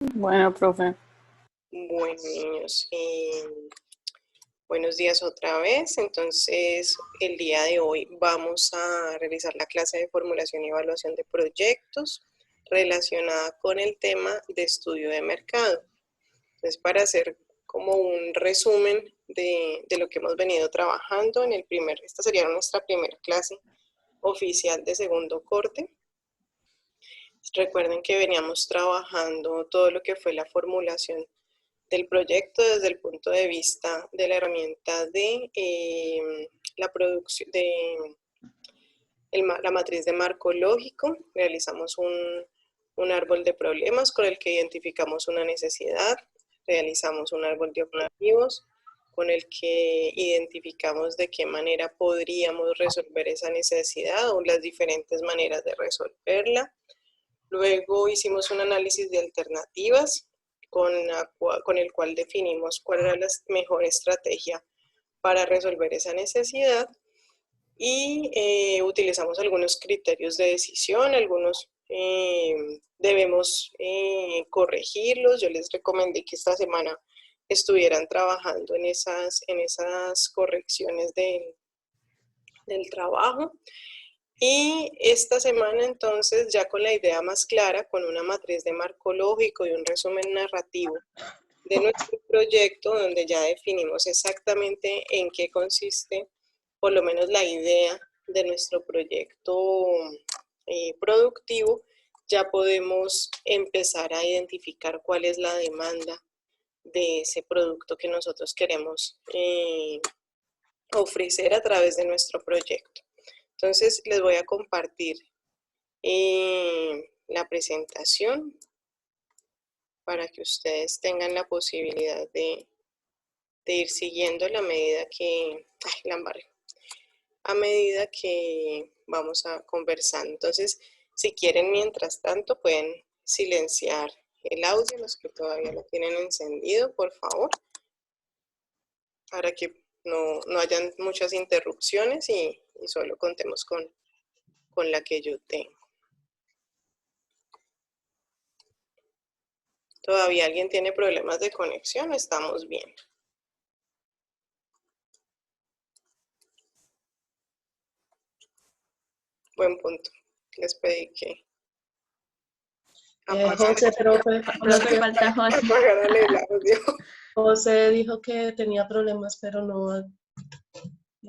Bueno, profe. Bueno, niños, buenos días otra vez. Entonces, el día de hoy vamos a realizar la clase de formulación y evaluación de proyectos relacionada con el tema de estudio de mercado. Entonces, para hacer como un resumen de lo que hemos venido trabajando esta sería nuestra primera clase oficial de segundo corte. Recuerden que veníamos trabajando todo lo que fue la formulación del proyecto desde el punto de vista de la herramienta de la producción, la matriz de marco lógico. Realizamos un árbol de problemas con el que identificamos una necesidad, realizamos un árbol de objetivos con el que identificamos de qué manera podríamos resolver esa necesidad o las diferentes maneras de resolverla. Luego hicimos un análisis de alternativas con el cual definimos cuál era la mejor estrategia para resolver esa necesidad y utilizamos algunos criterios de decisión, algunos debemos corregirlos. Yo les recomendé que esta semana estuvieran trabajando en esas correcciones del trabajo. Y esta semana entonces, ya con la idea más clara, con una matriz de marco lógico y un resumen narrativo de nuestro proyecto, donde ya definimos exactamente en qué consiste, por lo menos la idea de nuestro proyecto productivo, ya podemos empezar a identificar cuál es la demanda de ese producto que nosotros queremos ofrecer a través de nuestro proyecto. Entonces les voy a compartir la presentación para que ustedes tengan la posibilidad de ir siguiendo a medida que, a medida que vamos a conversar. Entonces, si quieren, mientras tanto, pueden silenciar el audio, los que todavía lo tienen encendido, por favor, para que no hayan muchas interrupciones y solo contemos con la que yo tengo. ¿Todavía alguien tiene problemas de conexión? Estamos bien. Buen punto. Les pedí que José, profe, Falta José. apagaran el audio. José dijo que tenía problemas, pero no ha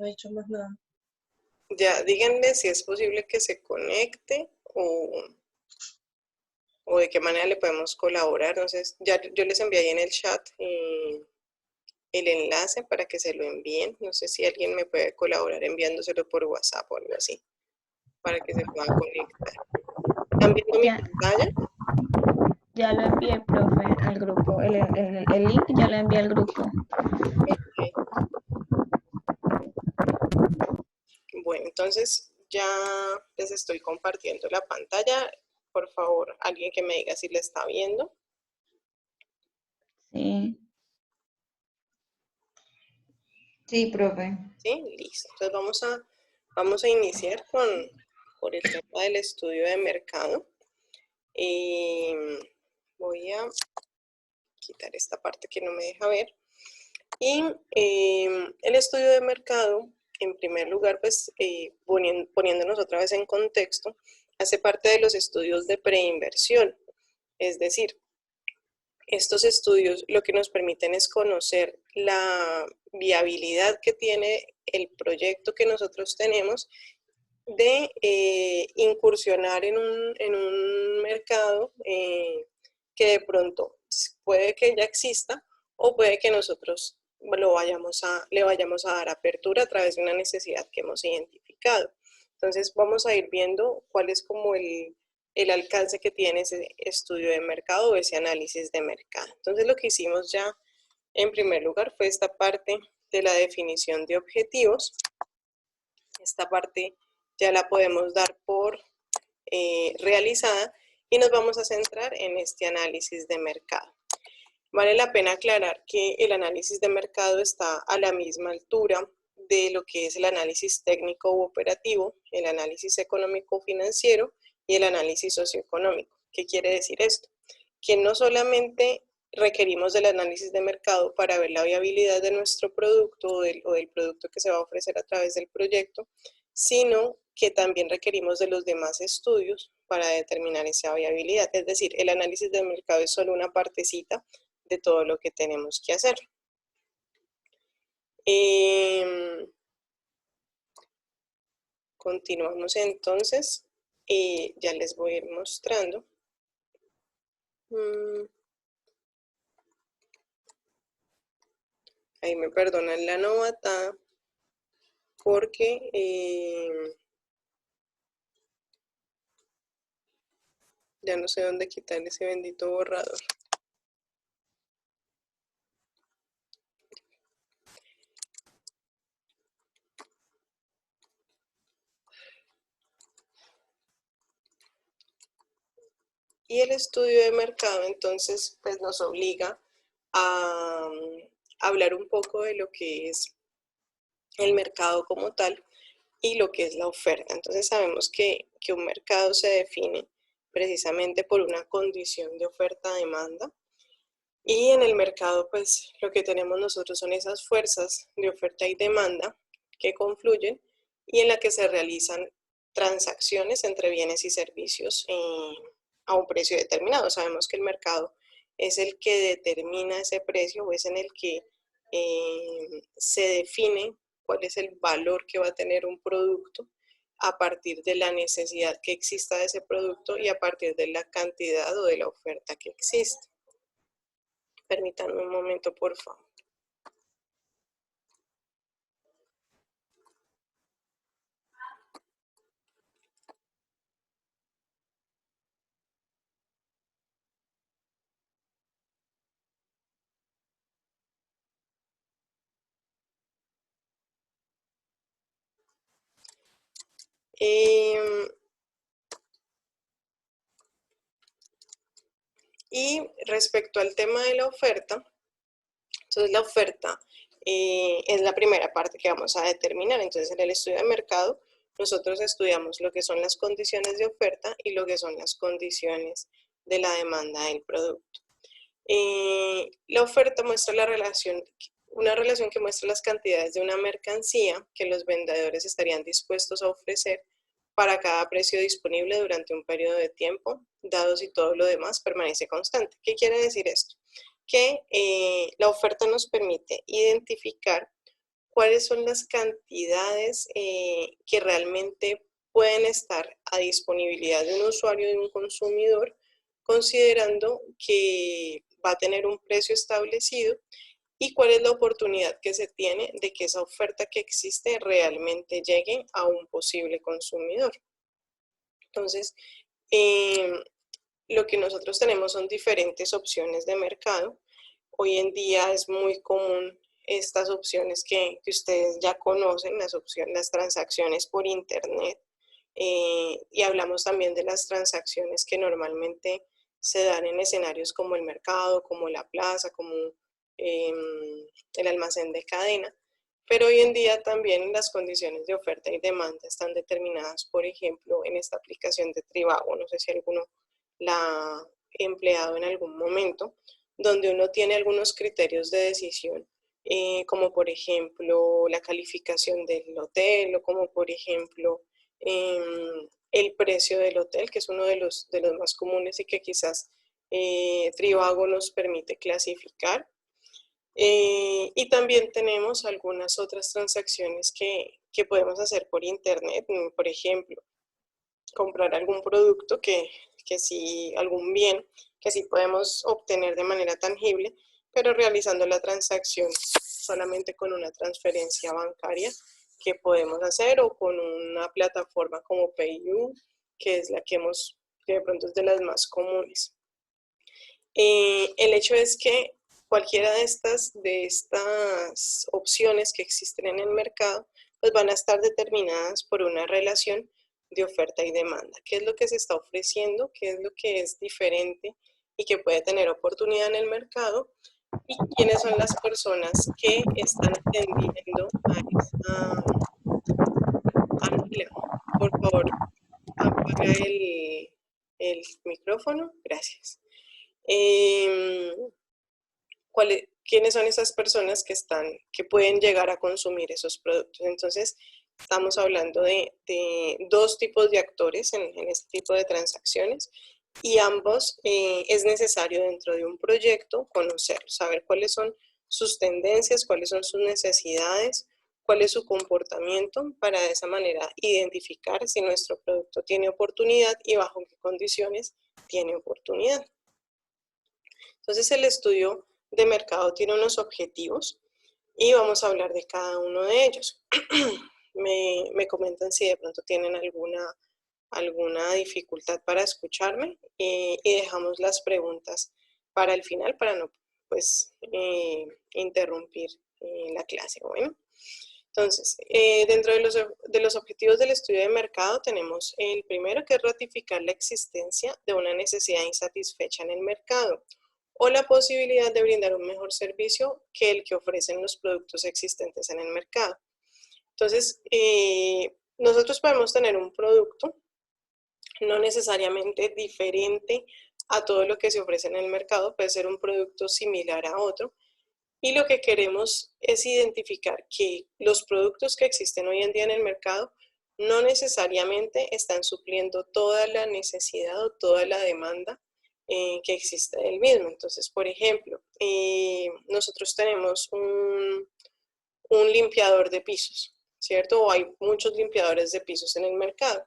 dicho más nada. Ya, díganme si es posible que se conecte o de qué manera le podemos colaborar. Entonces, ya yo les envié ahí en el chat el enlace para que se lo envíen. No sé si alguien me puede colaborar enviándoselo por WhatsApp o algo así, para que se puedan conectar. ¿Están viendo mi pantalla? Ya lo envié, profe, al grupo. El link ya lo envié al grupo. Okay. Bueno, entonces ya les estoy compartiendo la pantalla. Por favor, alguien que me diga si la está viendo. Sí. Sí, profe. Sí, listo. Entonces vamos a iniciar por el tema del estudio de mercado. Voy a quitar esta parte que no me deja ver. Y el estudio de mercado, en primer lugar, pues poniéndonos otra vez en contexto, hace parte de los estudios de preinversión. Es decir, estos estudios lo que nos permiten es conocer la viabilidad que tiene el proyecto que nosotros tenemos de incursionar en un mercado que de pronto puede que ya exista o puede que nosotros le vayamos a dar apertura a través de una necesidad que hemos identificado. Entonces vamos a ir viendo cuál es como el alcance que tiene ese estudio de mercado o ese análisis de mercado. Entonces lo que hicimos ya en primer lugar fue esta parte de la definición de objetivos. Esta parte ya la podemos dar por realizada y nos vamos a centrar en este análisis de mercado. Vale la pena aclarar que el análisis de mercado está a la misma altura de lo que es el análisis técnico u operativo, el análisis económico financiero y el análisis socioeconómico. ¿Qué quiere decir esto? que no solamente requerimos del análisis de mercado para ver la viabilidad de nuestro producto o del producto que se va a ofrecer a través del proyecto, sino que también requerimos de los demás estudios para determinar esa viabilidad. Es decir, el análisis de mercado es solo una partecita de todo lo que tenemos que hacer. Continuamos entonces, ya les voy a ir mostrando. Ahí me perdonan la novatada porque ya no sé dónde quitar ese bendito borrador. Y el estudio de mercado entonces pues nos obliga a hablar un poco de lo que es el mercado como tal y lo que es la oferta. Entonces sabemos que un mercado se define precisamente por una condición de oferta-demanda, y en el mercado pues lo que tenemos nosotros son esas fuerzas de oferta y demanda que confluyen y en la que se realizan transacciones entre bienes y servicios a un precio determinado. Sabemos que el mercado es el que determina ese precio, o es en el que se define cuál es el valor que va a tener un producto a partir de la necesidad que exista de ese producto y a partir de la cantidad o de la oferta que existe. Permítanme un momento, por favor. Y respecto al tema de la oferta, entonces la oferta es la primera parte que vamos a determinar. Entonces en el estudio de mercado nosotros estudiamos lo que son las condiciones de oferta y lo que son las condiciones de la demanda del producto. La oferta muestra una relación que muestra las cantidades de una mercancía que los vendedores estarían dispuestos a ofrecer para cada precio disponible durante un periodo de tiempo, dado si todo lo demás permanece constante. ¿Qué quiere decir esto? Que la oferta nos permite identificar cuáles son las cantidades que realmente pueden estar a disponibilidad de un usuario, de un consumidor, considerando que va a tener un precio establecido, y cuál es la oportunidad que se tiene de que esa oferta que existe realmente llegue a un posible consumidor. Entonces, lo que nosotros tenemos son diferentes opciones de mercado. Hoy en día es muy común estas opciones que ustedes ya conocen, las transacciones por internet, y hablamos también de las transacciones que normalmente se dan en escenarios como el mercado, como la plaza, como el almacén de cadena. Pero hoy en día también las condiciones de oferta y demanda están determinadas, por ejemplo, en esta aplicación de Trivago. No sé si alguno la ha empleado en algún momento, donde uno tiene algunos criterios de decisión, como por ejemplo la calificación del hotel, o como por ejemplo el precio del hotel, que es uno de los más comunes y que quizás Trivago nos permite clasificar. Y también tenemos algunas otras transacciones que podemos hacer por internet, por ejemplo, comprar algún producto algún bien que sí podemos obtener de manera tangible, pero realizando la transacción solamente con una transferencia bancaria que podemos hacer, o con una plataforma como PayU, que es la que de pronto es de las más comunes. El hecho es que cualquiera de estas opciones que existen en el mercado, pues van a estar determinadas por una relación de oferta y demanda. ¿Qué es lo que se está ofreciendo? ¿Qué es lo que es diferente y que puede tener oportunidad en el mercado? ¿Y quiénes son las personas que están atendiendo a esa... Ángela, por favor, apaga el micrófono. Gracias. ¿Quiénes son esas personas que pueden llegar a consumir esos productos? Entonces, estamos hablando de dos tipos de actores en este tipo de transacciones, y ambos es necesario dentro de un proyecto conocerlos, saber cuáles son sus tendencias, cuáles son sus necesidades, cuál es su comportamiento, para de esa manera identificar si nuestro producto tiene oportunidad y bajo qué condiciones tiene oportunidad. Entonces el estudio de mercado tiene unos objetivos y vamos a hablar de cada uno de ellos. Me comentan si de pronto tienen alguna dificultad para escucharme, y dejamos las preguntas para el final para no interrumpir la clase. Bueno, entonces, dentro de los objetivos del estudio de mercado tenemos el primero, que es ratificar la existencia de una necesidad insatisfecha en el mercado o la posibilidad de brindar un mejor servicio que el que ofrecen los productos existentes en el mercado. Entonces, nosotros podemos tener un producto no necesariamente diferente a todo lo que se ofrece en el mercado, puede ser un producto similar a otro, y lo que queremos es identificar que los productos que existen hoy en día en el mercado no necesariamente están supliendo toda la necesidad o toda la demanda que existe del mismo. Entonces, por ejemplo, nosotros tenemos un limpiador de pisos, ¿cierto? O hay muchos limpiadores de pisos en el mercado,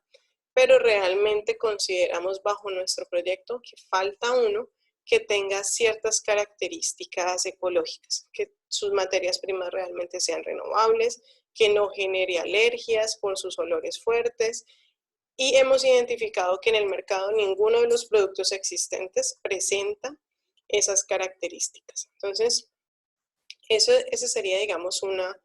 pero realmente consideramos bajo nuestro proyecto que falta uno que tenga ciertas características ecológicas, que sus materias primas realmente sean renovables, que no genere alergias por sus olores fuertes, y hemos identificado que en el mercado ninguno de los productos existentes presenta esas características. Entonces, esa sería, digamos, una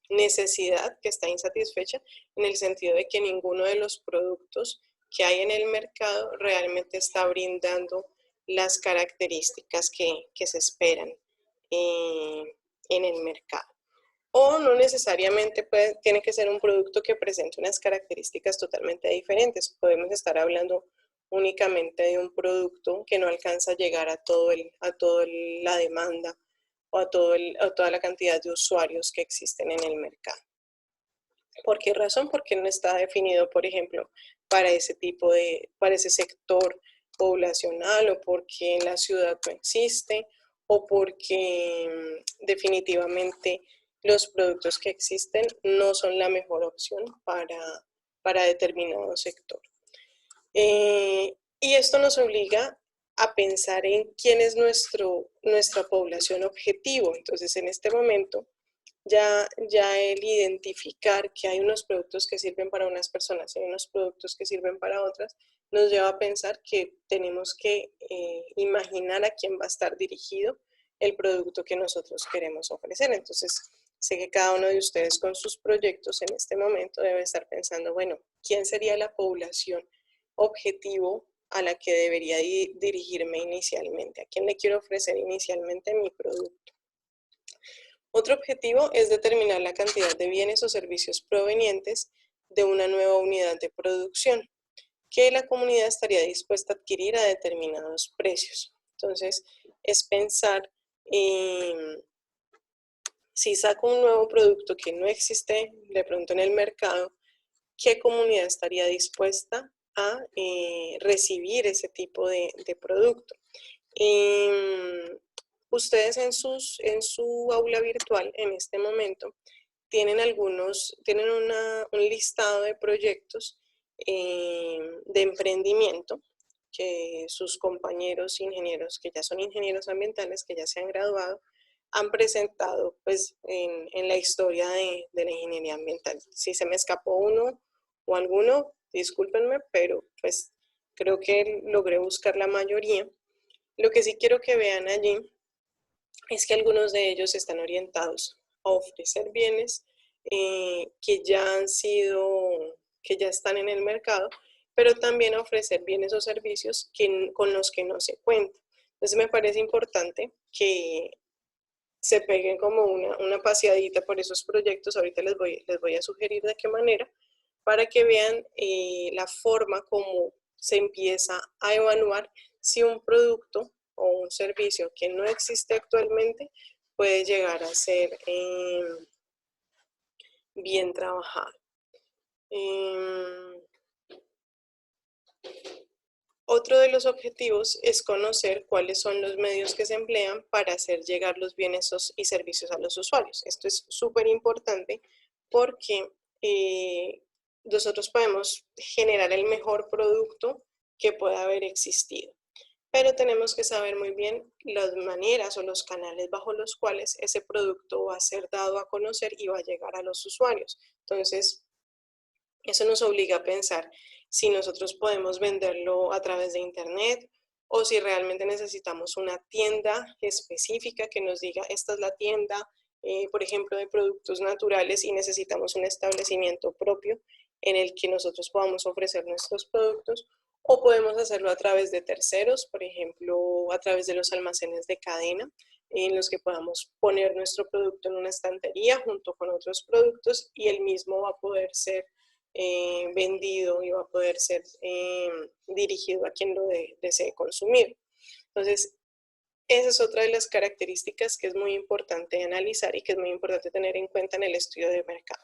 necesidad que está insatisfecha, en el sentido de que ninguno de los productos que hay en el mercado realmente está brindando las características que se esperan en el mercado. O no necesariamente tiene que ser un producto que presente unas características totalmente diferentes. Podemos estar hablando únicamente de un producto que no alcanza a llegar a toda la demanda o a toda la cantidad de usuarios que existen en el mercado. ¿Por qué razón? Porque no está definido, por ejemplo, para ese sector poblacional, o porque en la ciudad no existe, o porque definitivamente los productos que existen no son la mejor opción para determinado sector. Y esto nos obliga a pensar en quién es nuestra población objetivo. Entonces, en este momento, ya el identificar que hay unos productos que sirven para unas personas y hay unos productos que sirven para otras, nos lleva a pensar que tenemos que imaginar a quién va a estar dirigido el producto que nosotros queremos ofrecer. Entonces, sé que cada uno de ustedes con sus proyectos en este momento debe estar pensando, bueno, ¿quién sería la población objetivo a la que debería dirigirme inicialmente? ¿A quién le quiero ofrecer inicialmente mi producto? Otro objetivo es determinar la cantidad de bienes o servicios provenientes de una nueva unidad de producción que la comunidad estaría dispuesta a adquirir a determinados precios. Entonces, es pensar si saco un nuevo producto que no existe de pronto en el mercado, ¿qué comunidad estaría dispuesta a recibir ese tipo de producto? Ustedes en su aula virtual en este momento tienen un listado de proyectos de emprendimiento que sus compañeros ingenieros, que ya son ingenieros ambientales, que ya se han graduado, han presentado pues en la historia de la ingeniería ambiental. Si se me escapó uno o alguno, discúlpenme, pero pues creo que logré buscar la mayoría. Lo que sí quiero que vean allí es que algunos de ellos están orientados a ofrecer bienes que ya están en el mercado, pero también a ofrecer bienes o servicios con los que no se cuenta. Entonces me parece importante que se peguen como una paseadita por esos proyectos. Ahorita les voy a sugerir de qué manera, para que vean la forma como se empieza a evaluar si un producto o un servicio que no existe actualmente puede llegar a ser bien trabajado. Otro de los objetivos es conocer cuáles son los medios que se emplean para hacer llegar los bienes y servicios a los usuarios. Esto es súper importante porque nosotros podemos generar el mejor producto que pueda haber existido, pero tenemos que saber muy bien las maneras o los canales bajo los cuales ese producto va a ser dado a conocer y va a llegar a los usuarios. Entonces, eso nos obliga a pensar si nosotros podemos venderlo a través de internet o si realmente necesitamos una tienda específica que nos diga esta es la tienda, por ejemplo, de productos naturales y necesitamos un establecimiento propio en el que nosotros podamos ofrecer nuestros productos, o podemos hacerlo a través de terceros, por ejemplo, a través de los almacenes de cadena, en los que podamos poner nuestro producto en una estantería junto con otros productos y el mismo va a poder ser vendido y va a poder ser dirigido a quien lo desee consumir. Entonces, esa es otra de las características que es muy importante analizar y que es muy importante tener en cuenta en el estudio de mercado.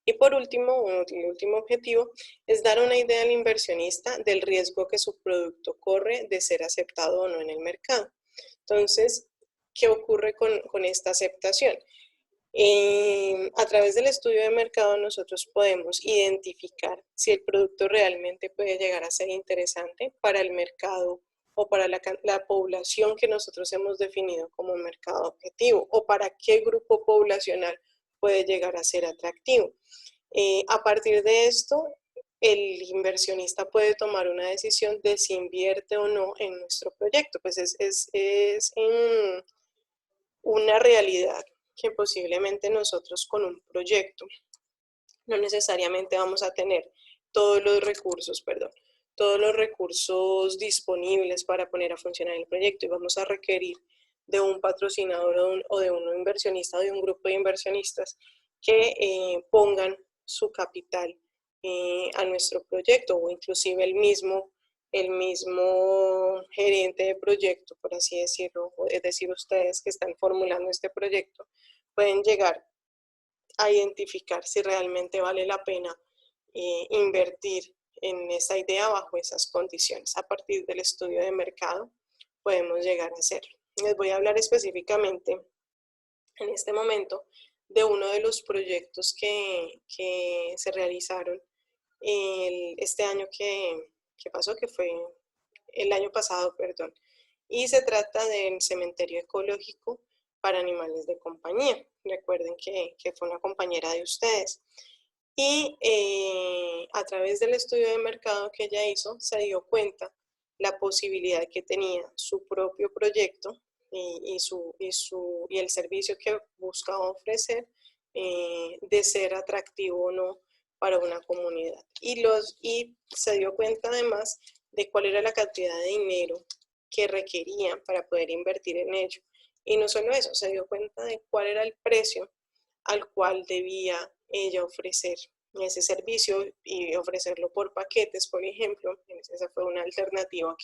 Y por último, el último objetivo es dar una idea al inversionista del riesgo que su producto corre de ser aceptado o no en el mercado. Entonces, ¿qué ocurre con esta aceptación? A través del estudio de mercado nosotros podemos identificar si el producto realmente puede llegar a ser interesante para el mercado o para la población que nosotros hemos definido como mercado objetivo, o para qué grupo poblacional puede llegar a ser atractivo. A partir de esto, el inversionista puede tomar una decisión de si invierte o no en nuestro proyecto. Pues es una realidad que posiblemente nosotros con un proyecto no necesariamente vamos a tener todos los recursos disponibles para poner a funcionar el proyecto, y vamos a requerir de un patrocinador o de un inversionista o de un grupo de inversionistas que pongan su capital a nuestro proyecto, o inclusive el mismo gerente de proyecto, por así decirlo, es decir, ustedes que están formulando este proyecto, pueden llegar a identificar si realmente vale la pena invertir en esa idea bajo esas condiciones. A partir del estudio de mercado podemos llegar a hacerlo. Les voy a hablar específicamente en este momento de uno de los proyectos que se realizaron este año que pasó, que fue el año pasado, perdón. Y se trata del cementerio ecológico para animales de compañía. Recuerden que fue una compañera de ustedes. Y a través del estudio de mercado que ella hizo, se dio cuenta la posibilidad que tenía su propio proyecto y el servicio que buscaba ofrecer de ser atractivo o no para una comunidad. Y se dio cuenta además de cuál era la cantidad de dinero que requerían para poder invertir en ello. Y no solo eso, se dio cuenta de cuál era el precio al cual debía ella ofrecer ese servicio y ofrecerlo por paquetes, por ejemplo. Esa fue una alternativa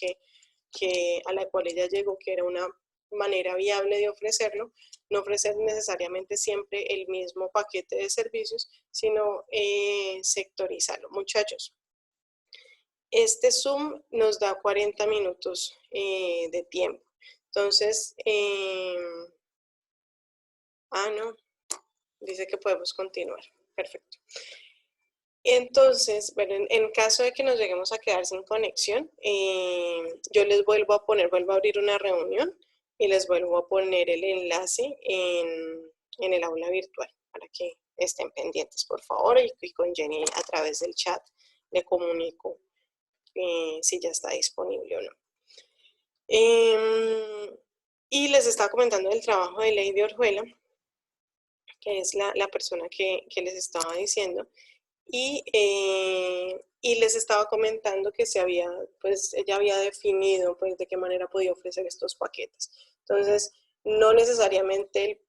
a la cual ella llegó, que era una manera viable de ofrecerlo, no ofrecer necesariamente siempre el mismo paquete de servicios, sino sectorizarlo. Muchachos, este Zoom nos da 40 minutos de tiempo. Entonces, no, dice que podemos continuar. Perfecto. Entonces, bueno, en caso de que nos lleguemos a quedar sin conexión, yo les vuelvo a abrir una reunión y les vuelvo a poner el enlace en el aula virtual para que estén pendientes, por favor, y con Jenny a través del chat le comunico si ya está disponible o no. Y les estaba comentando del trabajo de Lady Orjuela, que es la persona que les estaba diciendo, y les estaba comentando que ella había definido pues, de qué manera podía ofrecer estos paquetes. Entonces, no necesariamente el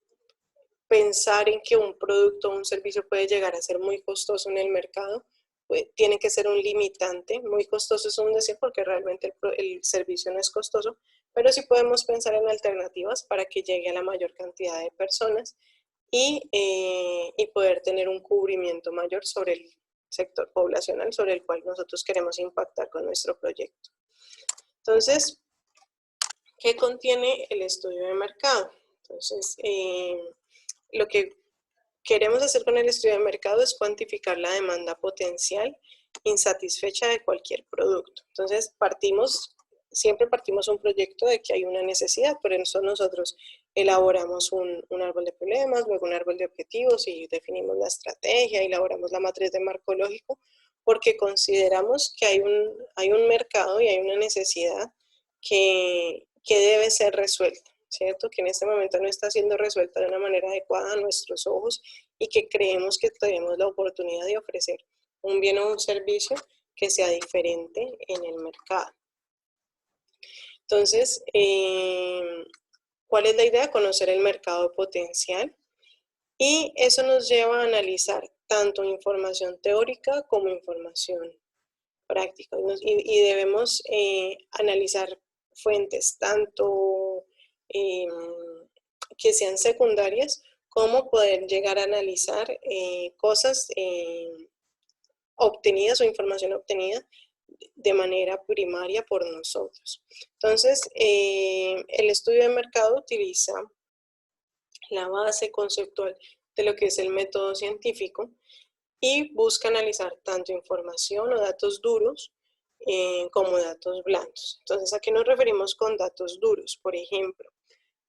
pensar en que un producto o un servicio puede llegar a ser muy costoso en el mercado tiene que ser un limitante. Muy costoso es un decir porque realmente el servicio no es costoso, pero sí podemos pensar en alternativas para que llegue a la mayor cantidad de personas y poder tener un cubrimiento mayor sobre el sector poblacional sobre el cual nosotros queremos impactar con nuestro proyecto. Entonces, ¿qué contiene el estudio de mercado? Entonces, lo que queremos hacer con el estudio de mercado es cuantificar la demanda potencial insatisfecha de cualquier producto. Entonces, siempre partimos un proyecto de que hay una necesidad, por eso nosotros elaboramos un árbol de problemas, luego un árbol de objetivos y definimos la estrategia, elaboramos la matriz de marco lógico, porque consideramos que hay un mercado y hay una necesidad que debe ser resuelta, ¿cierto? Que en este momento no está siendo resuelta de una manera adecuada a nuestros ojos y que creemos que tenemos la oportunidad de ofrecer un bien o un servicio que sea diferente en el mercado. Entonces, ¿cuál es la idea? Conocer el mercado potencial y eso nos lleva a analizar tanto información teórica como información práctica y debemos analizar fuentes tanto que sean secundarias como poder llegar a analizar cosas obtenidas o información obtenida de manera primaria por nosotros. Entonces, el estudio de mercado utiliza la base conceptual de lo que es el método científico y busca analizar tanto información o datos duros como datos blandos. Entonces, ¿a qué nos referimos con datos duros? Por ejemplo,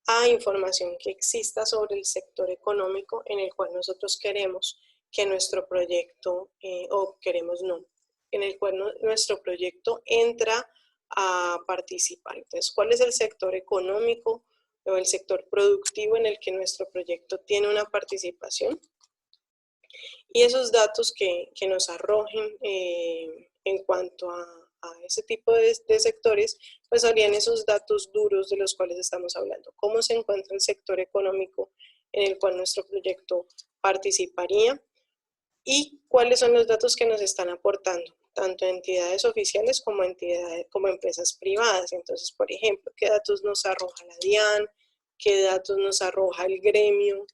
a información que exista sobre el sector económico en el cual nosotros queremos que nuestro proyecto, o queremos no, en el cual nuestro proyecto entra a participar. Entonces, ¿cuál es el sector económico o el sector productivo en el que nuestro proyecto tiene una participación? Y esos datos que nos arrojen en cuanto a ese tipo de sectores, pues serían esos datos duros de los cuales estamos hablando. ¿Cómo se encuentra el sector económico en el cual nuestro proyecto participaría? ¿Y cuáles son los datos que nos están aportando? Tanto entidades oficiales como empresas privadas. Entonces, por ejemplo, ¿qué datos nos arroja la DIAN? ¿Qué datos nos arroja el gremio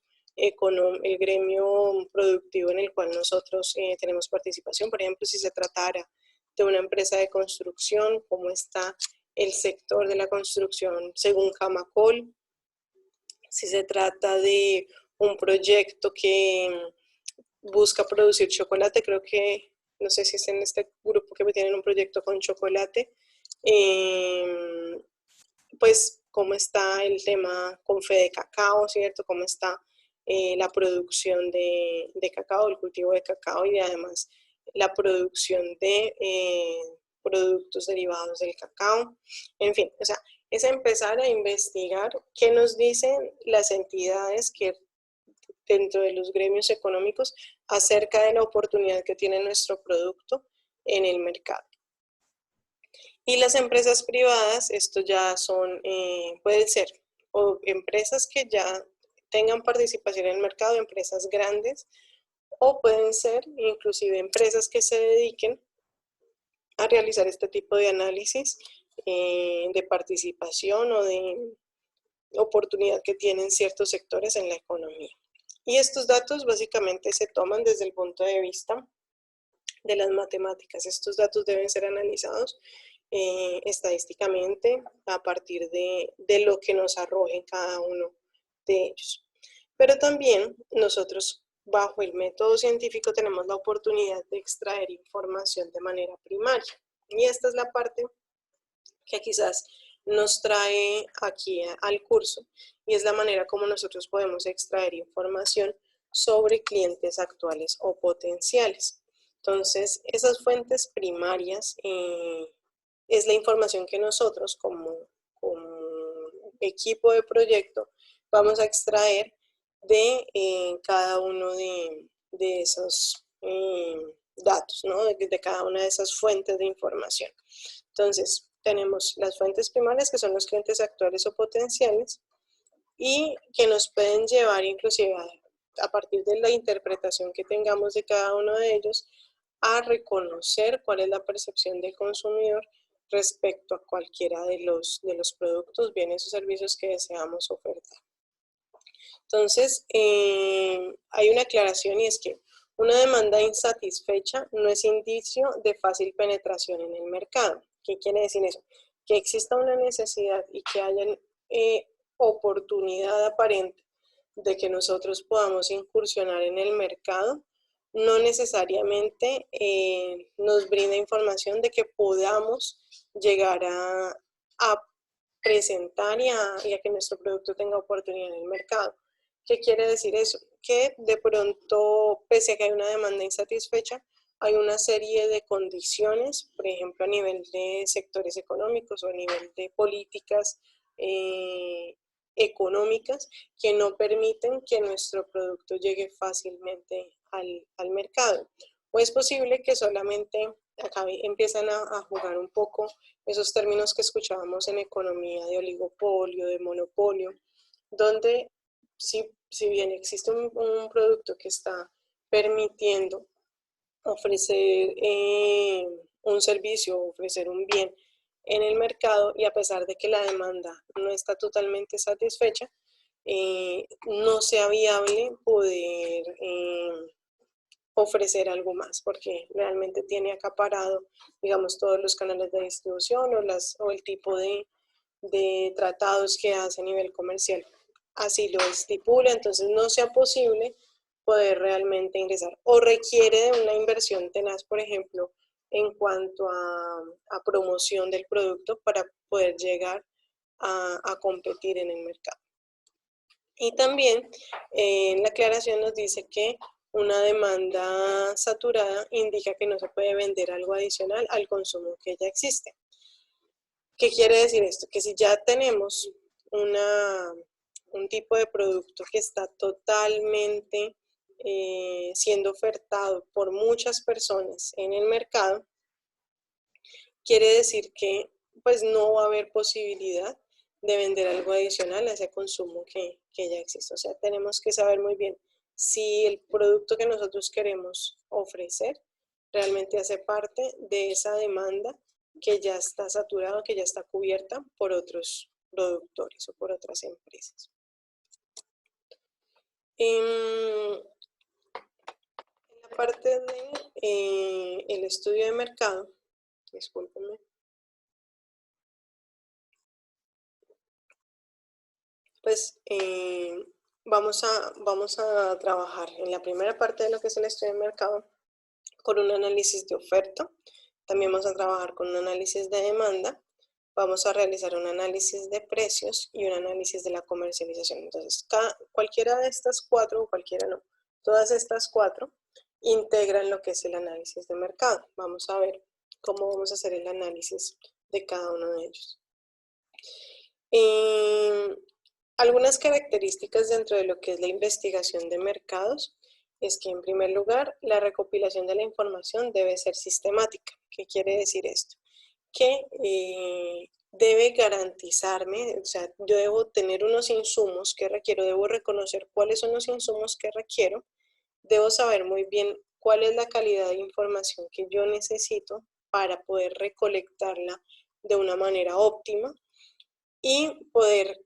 productivo en el cual nosotros tenemos participación? Por ejemplo, si se tratara de una empresa de construcción, ¿cómo está el sector de la construcción según Camacol? Si se trata de un proyecto que busca producir chocolate, creo que, no sé si es en este grupo que me tienen un proyecto con chocolate, pues cómo está el tema con Fede Cacao, ¿cierto? Cómo está la producción de cacao, el cultivo de cacao y además la producción de productos derivados del cacao. En fin, o sea, es empezar a investigar qué nos dicen las entidades que dentro de los gremios económicos acerca de la oportunidad que tiene nuestro producto en el mercado. Y las empresas privadas, esto ya son, pueden ser o empresas que ya tengan participación en el mercado, empresas grandes, o pueden ser inclusive empresas que se dediquen a realizar este tipo de análisis de participación o de oportunidad que tienen ciertos sectores en la economía. Y estos datos básicamente se toman desde el punto de vista de las matemáticas. Estos datos deben ser analizados estadísticamente a partir de lo que nos arroje cada uno de ellos. Pero también nosotros bajo el método científico tenemos la oportunidad de extraer información de manera primaria. Y esta es la parte que quizás nos trae aquí al curso y es la manera como nosotros podemos extraer información sobre clientes actuales o potenciales. Entonces, esas fuentes primarias es la información que nosotros como equipo de proyecto vamos a extraer de cada uno de esos datos, ¿no? De cada una de esas fuentes de información. Entonces, tenemos las fuentes primarias, que son los clientes actuales o potenciales, y que nos pueden llevar inclusive a partir de la interpretación que tengamos de cada uno de ellos, a reconocer cuál es la percepción del consumidor respecto a cualquiera de los productos, bienes o servicios que deseamos ofertar. Entonces, hay una aclaración y es que una demanda insatisfecha no es indicio de fácil penetración en el mercado. ¿Qué quiere decir eso? Que exista una necesidad y que haya oportunidad aparente de que nosotros podamos incursionar en el mercado, no necesariamente nos brinda información de que podamos llegar a presentar y a que nuestro producto tenga oportunidad en el mercado. ¿Qué quiere decir eso? Que de pronto, pese a que hay una demanda insatisfecha, hay una serie de condiciones, por ejemplo, a nivel de sectores económicos o a nivel de políticas económicas, que no permiten que nuestro producto llegue fácilmente al mercado. O es posible que solamente acá empiezan a jugar un poco esos términos que escuchábamos en economía de oligopolio, de monopolio, donde si bien existe un producto que está permitiendo ofrecer un servicio o ofrecer un bien en el mercado y a pesar de que la demanda no está totalmente satisfecha, no sea viable poder ofrecer algo más porque realmente tiene acaparado, digamos, todos los canales de distribución o el tipo de tratados que hace a nivel comercial. Así lo estipula, entonces no sea posible poder realmente ingresar o requiere de una inversión tenaz, por ejemplo, en cuanto a promoción del producto para poder llegar a competir en el mercado. Y también la aclaración nos dice que una demanda saturada indica que no se puede vender algo adicional al consumo que ya existe. ¿Qué quiere decir esto? Que si ya tenemos un tipo de producto que está totalmente siendo ofertado por muchas personas en el mercado, quiere decir que pues no va a haber posibilidad de vender algo adicional a ese consumo que ya existe. O sea, tenemos que saber muy bien si el producto que nosotros queremos ofrecer realmente hace parte de esa demanda que ya está saturada, que ya está cubierta por otros productores o por otras empresas. En la parte de el estudio de mercado, discúlpenme, pues vamos a trabajar en la primera parte de lo que es el estudio de mercado con un análisis de oferta, también vamos a trabajar con un análisis de demanda, vamos a realizar un análisis de precios y un análisis de la comercialización. Entonces, cualquiera de estas cuatro, o cualquiera no, todas estas cuatro integran lo que es el análisis de mercado. Vamos a ver cómo vamos a hacer el análisis de cada uno de ellos. Algunas características dentro de lo que es la investigación de mercados es que en primer lugar la recopilación de la información debe ser sistemática. ¿Qué quiere decir esto? Que debe garantizarme, o sea, yo debo tener unos insumos que requiero, debo reconocer cuáles son los insumos que requiero, debo saber muy bien cuál es la calidad de información que yo necesito para poder recolectarla de una manera óptima y poder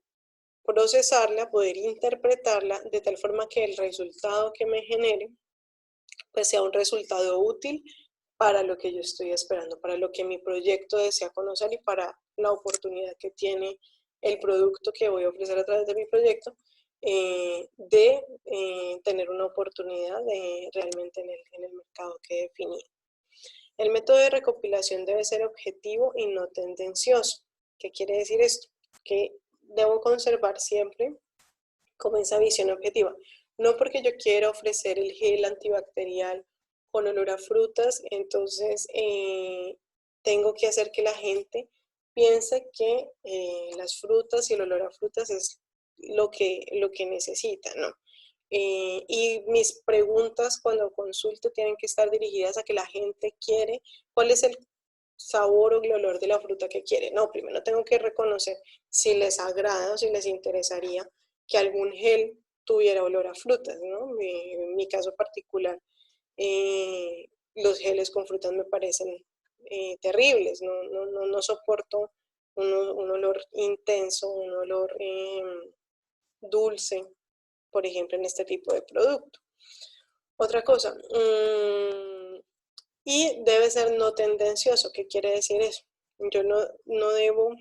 procesarla, poder interpretarla de tal forma que el resultado que me genere pues sea un resultado útil para lo que yo estoy esperando, para lo que mi proyecto desea conocer y para la oportunidad que tiene el producto que voy a ofrecer a través de mi proyecto de tener una oportunidad realmente en el mercado que he definido. El método de recopilación debe ser objetivo y no tendencioso. ¿Qué quiere decir esto? Que debo conservar siempre como esa visión objetiva. No porque yo quiera ofrecer el gel antibacterial con olor a frutas, entonces tengo que hacer que la gente piense que las frutas y el olor a frutas es lo que necesita, ¿no? Y mis preguntas cuando consulto tienen que estar dirigidas a que la gente quiere, cuál es el sabor o el olor de la fruta que quiere. No, primero tengo que reconocer si les agrada o si les interesaría que algún gel tuviera olor a frutas, ¿no? En mi caso particular, los geles con frutas me parecen terribles, no soporto un olor intenso, un olor dulce, por ejemplo, en este tipo de producto. Otra cosa, y debe ser no tendencioso. ¿Qué quiere decir eso? Yo no debo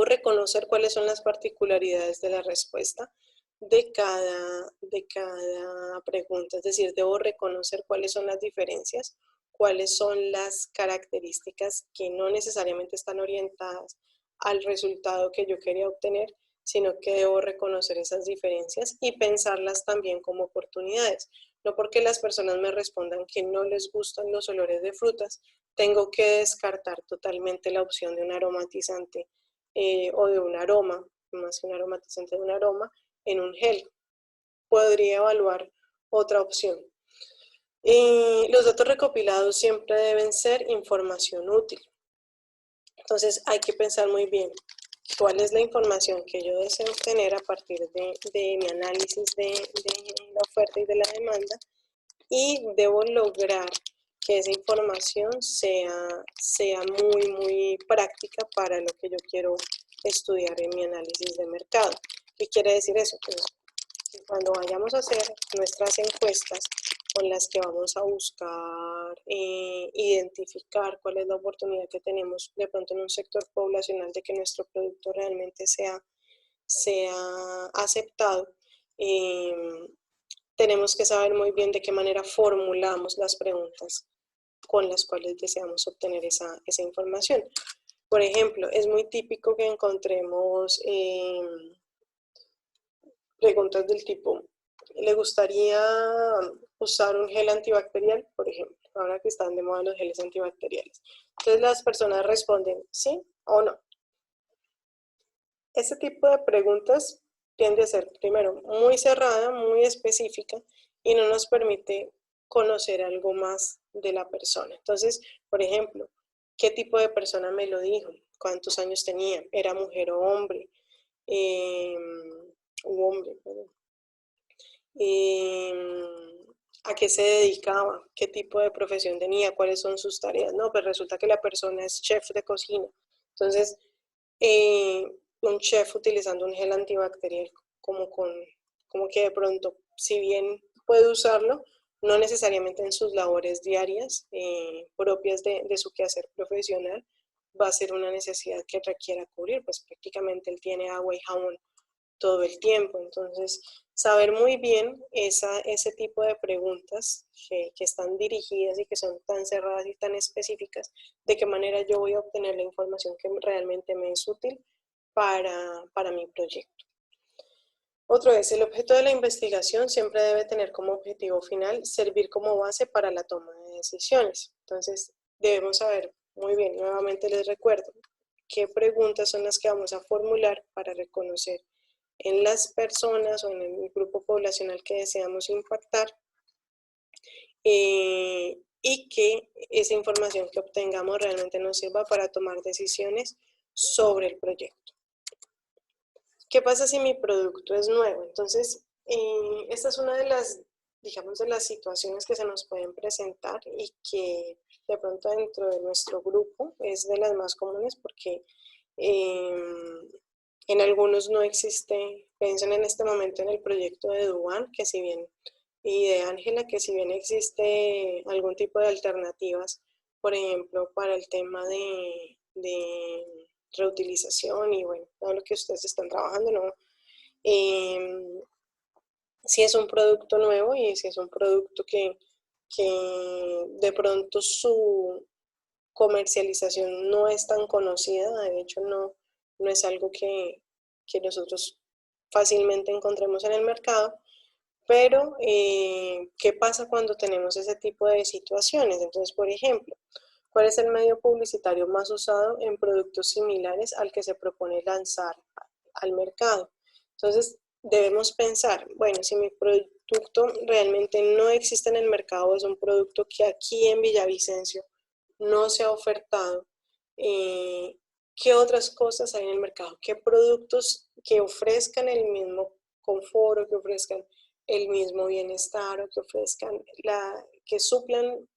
reconocer cuáles son las particularidades de la respuesta de cada pregunta, es decir, debo reconocer cuáles son las diferencias, cuáles son las características que no necesariamente están orientadas al resultado que yo quería obtener, sino que debo reconocer esas diferencias y pensarlas también como oportunidades. No porque las personas me respondan que no les gustan los olores de frutas, tengo que descartar totalmente la opción de un aromatizante o de un aroma, más que un aromatizante, de un aroma en un gel. Podría evaluar otra opción. Los datos recopilados siempre deben ser información útil. Entonces hay que pensar muy bien cuál es la información que yo deseo obtener a partir de mi análisis de la oferta y de la demanda, y debo lograr que esa información sea muy práctica para lo que yo quiero estudiar en mi análisis de mercado. ¿Qué quiere decir eso? Pues cuando vayamos a hacer nuestras encuestas con las que vamos a buscar identificar cuál es la oportunidad que tenemos de pronto en un sector poblacional de que nuestro producto realmente sea aceptado, tenemos que saber muy bien de qué manera formulamos las preguntas con las cuales deseamos obtener esa información. Por ejemplo, es muy típico que encontremos preguntas del tipo, ¿le gustaría usar un gel antibacterial? Por ejemplo, ahora que están de moda los geles antibacteriales. Entonces las personas responden sí o no. Este tipo de preguntas tiende a ser, primero, muy cerrada, muy específica y no nos permite conocer algo más de la persona. Entonces, por ejemplo, ¿qué tipo de persona me lo dijo? ¿Cuántos años tenía? ¿Era mujer o hombre? ¿A qué se dedicaba? ¿Qué tipo de profesión tenía? ¿Cuáles son sus tareas? No, pues resulta que la persona es chef de cocina. Entonces, un chef utilizando un gel antibacterial como que de pronto, si bien puede usarlo, no necesariamente en sus labores diarias propias de su quehacer profesional, va a ser una necesidad que requiera cubrir, pues prácticamente él tiene agua y jabón todo el tiempo. Entonces, saber muy bien ese tipo de preguntas que están dirigidas y que son tan cerradas y tan específicas, de qué manera yo voy a obtener la información que realmente me es útil para mi proyecto. Otro es, el objeto de la investigación siempre debe tener como objetivo final servir como base para la toma de decisiones. Entonces, debemos saber muy bien, nuevamente les recuerdo, qué preguntas son las que vamos a formular para reconocer en las personas o en el grupo poblacional que deseamos impactar, y que esa información que obtengamos realmente nos sirva para tomar decisiones sobre el proyecto. ¿Qué pasa si mi producto es nuevo? Entonces, esta es una de las, digamos, de las situaciones que se nos pueden presentar y que de pronto dentro de nuestro grupo es de las más comunes porque en algunos no existe. Piensen en este momento en el proyecto de Duan, que si bien, y de Ángela, que si bien existe algún tipo de alternativas, por ejemplo, para el tema de reutilización y bueno, todo lo que ustedes están trabajando, ¿no? Si es un producto nuevo y si es un producto que de pronto su comercialización no es tan conocida, de hecho no es algo que nosotros fácilmente encontremos en el mercado, pero ¿qué pasa cuando tenemos ese tipo de situaciones? Entonces, por ejemplo, ¿cuál es el medio publicitario más usado en productos similares al que se propone lanzar al mercado? Entonces, debemos pensar, bueno, si mi producto realmente no existe en el mercado, es un producto que aquí en Villavicencio no se ha ofertado, ¿qué otras cosas hay en el mercado? ¿Qué productos que ofrezcan el mismo confort o que ofrezcan el mismo bienestar o que ofrezcan que suplan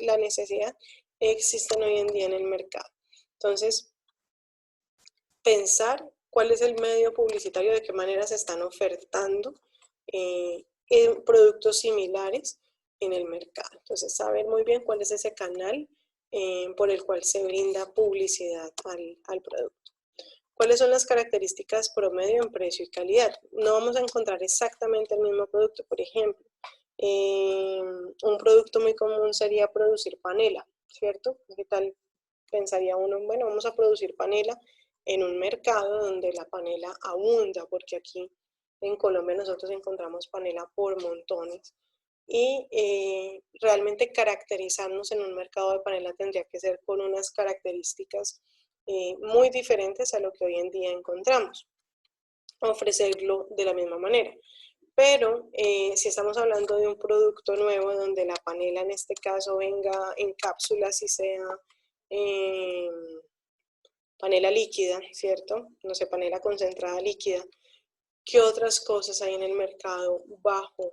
la necesidad existen hoy en día en el mercado. Entonces, pensar cuál es el medio publicitario, de qué manera se están ofertando en productos similares en el mercado. Entonces, saber muy bien cuál es ese canal por el cual se brinda publicidad al producto. ¿Cuáles son las características promedio en precio y calidad? No vamos a encontrar exactamente el mismo producto. Por ejemplo, un producto muy común sería producir panela, ¿cierto? ¿Qué tal pensaría uno? Bueno, vamos a producir panela en un mercado donde la panela abunda, porque aquí en Colombia nosotros encontramos panela por montones. Y realmente caracterizarnos en un mercado de panela tendría que ser con unas características muy diferentes a lo que hoy en día encontramos, ofrecerlo de la misma manera. Pero si estamos hablando de un producto nuevo donde la panela en este caso venga en cápsulas y sea panela líquida, ¿cierto? No sé, panela concentrada líquida. ¿Qué otras cosas hay en el mercado bajo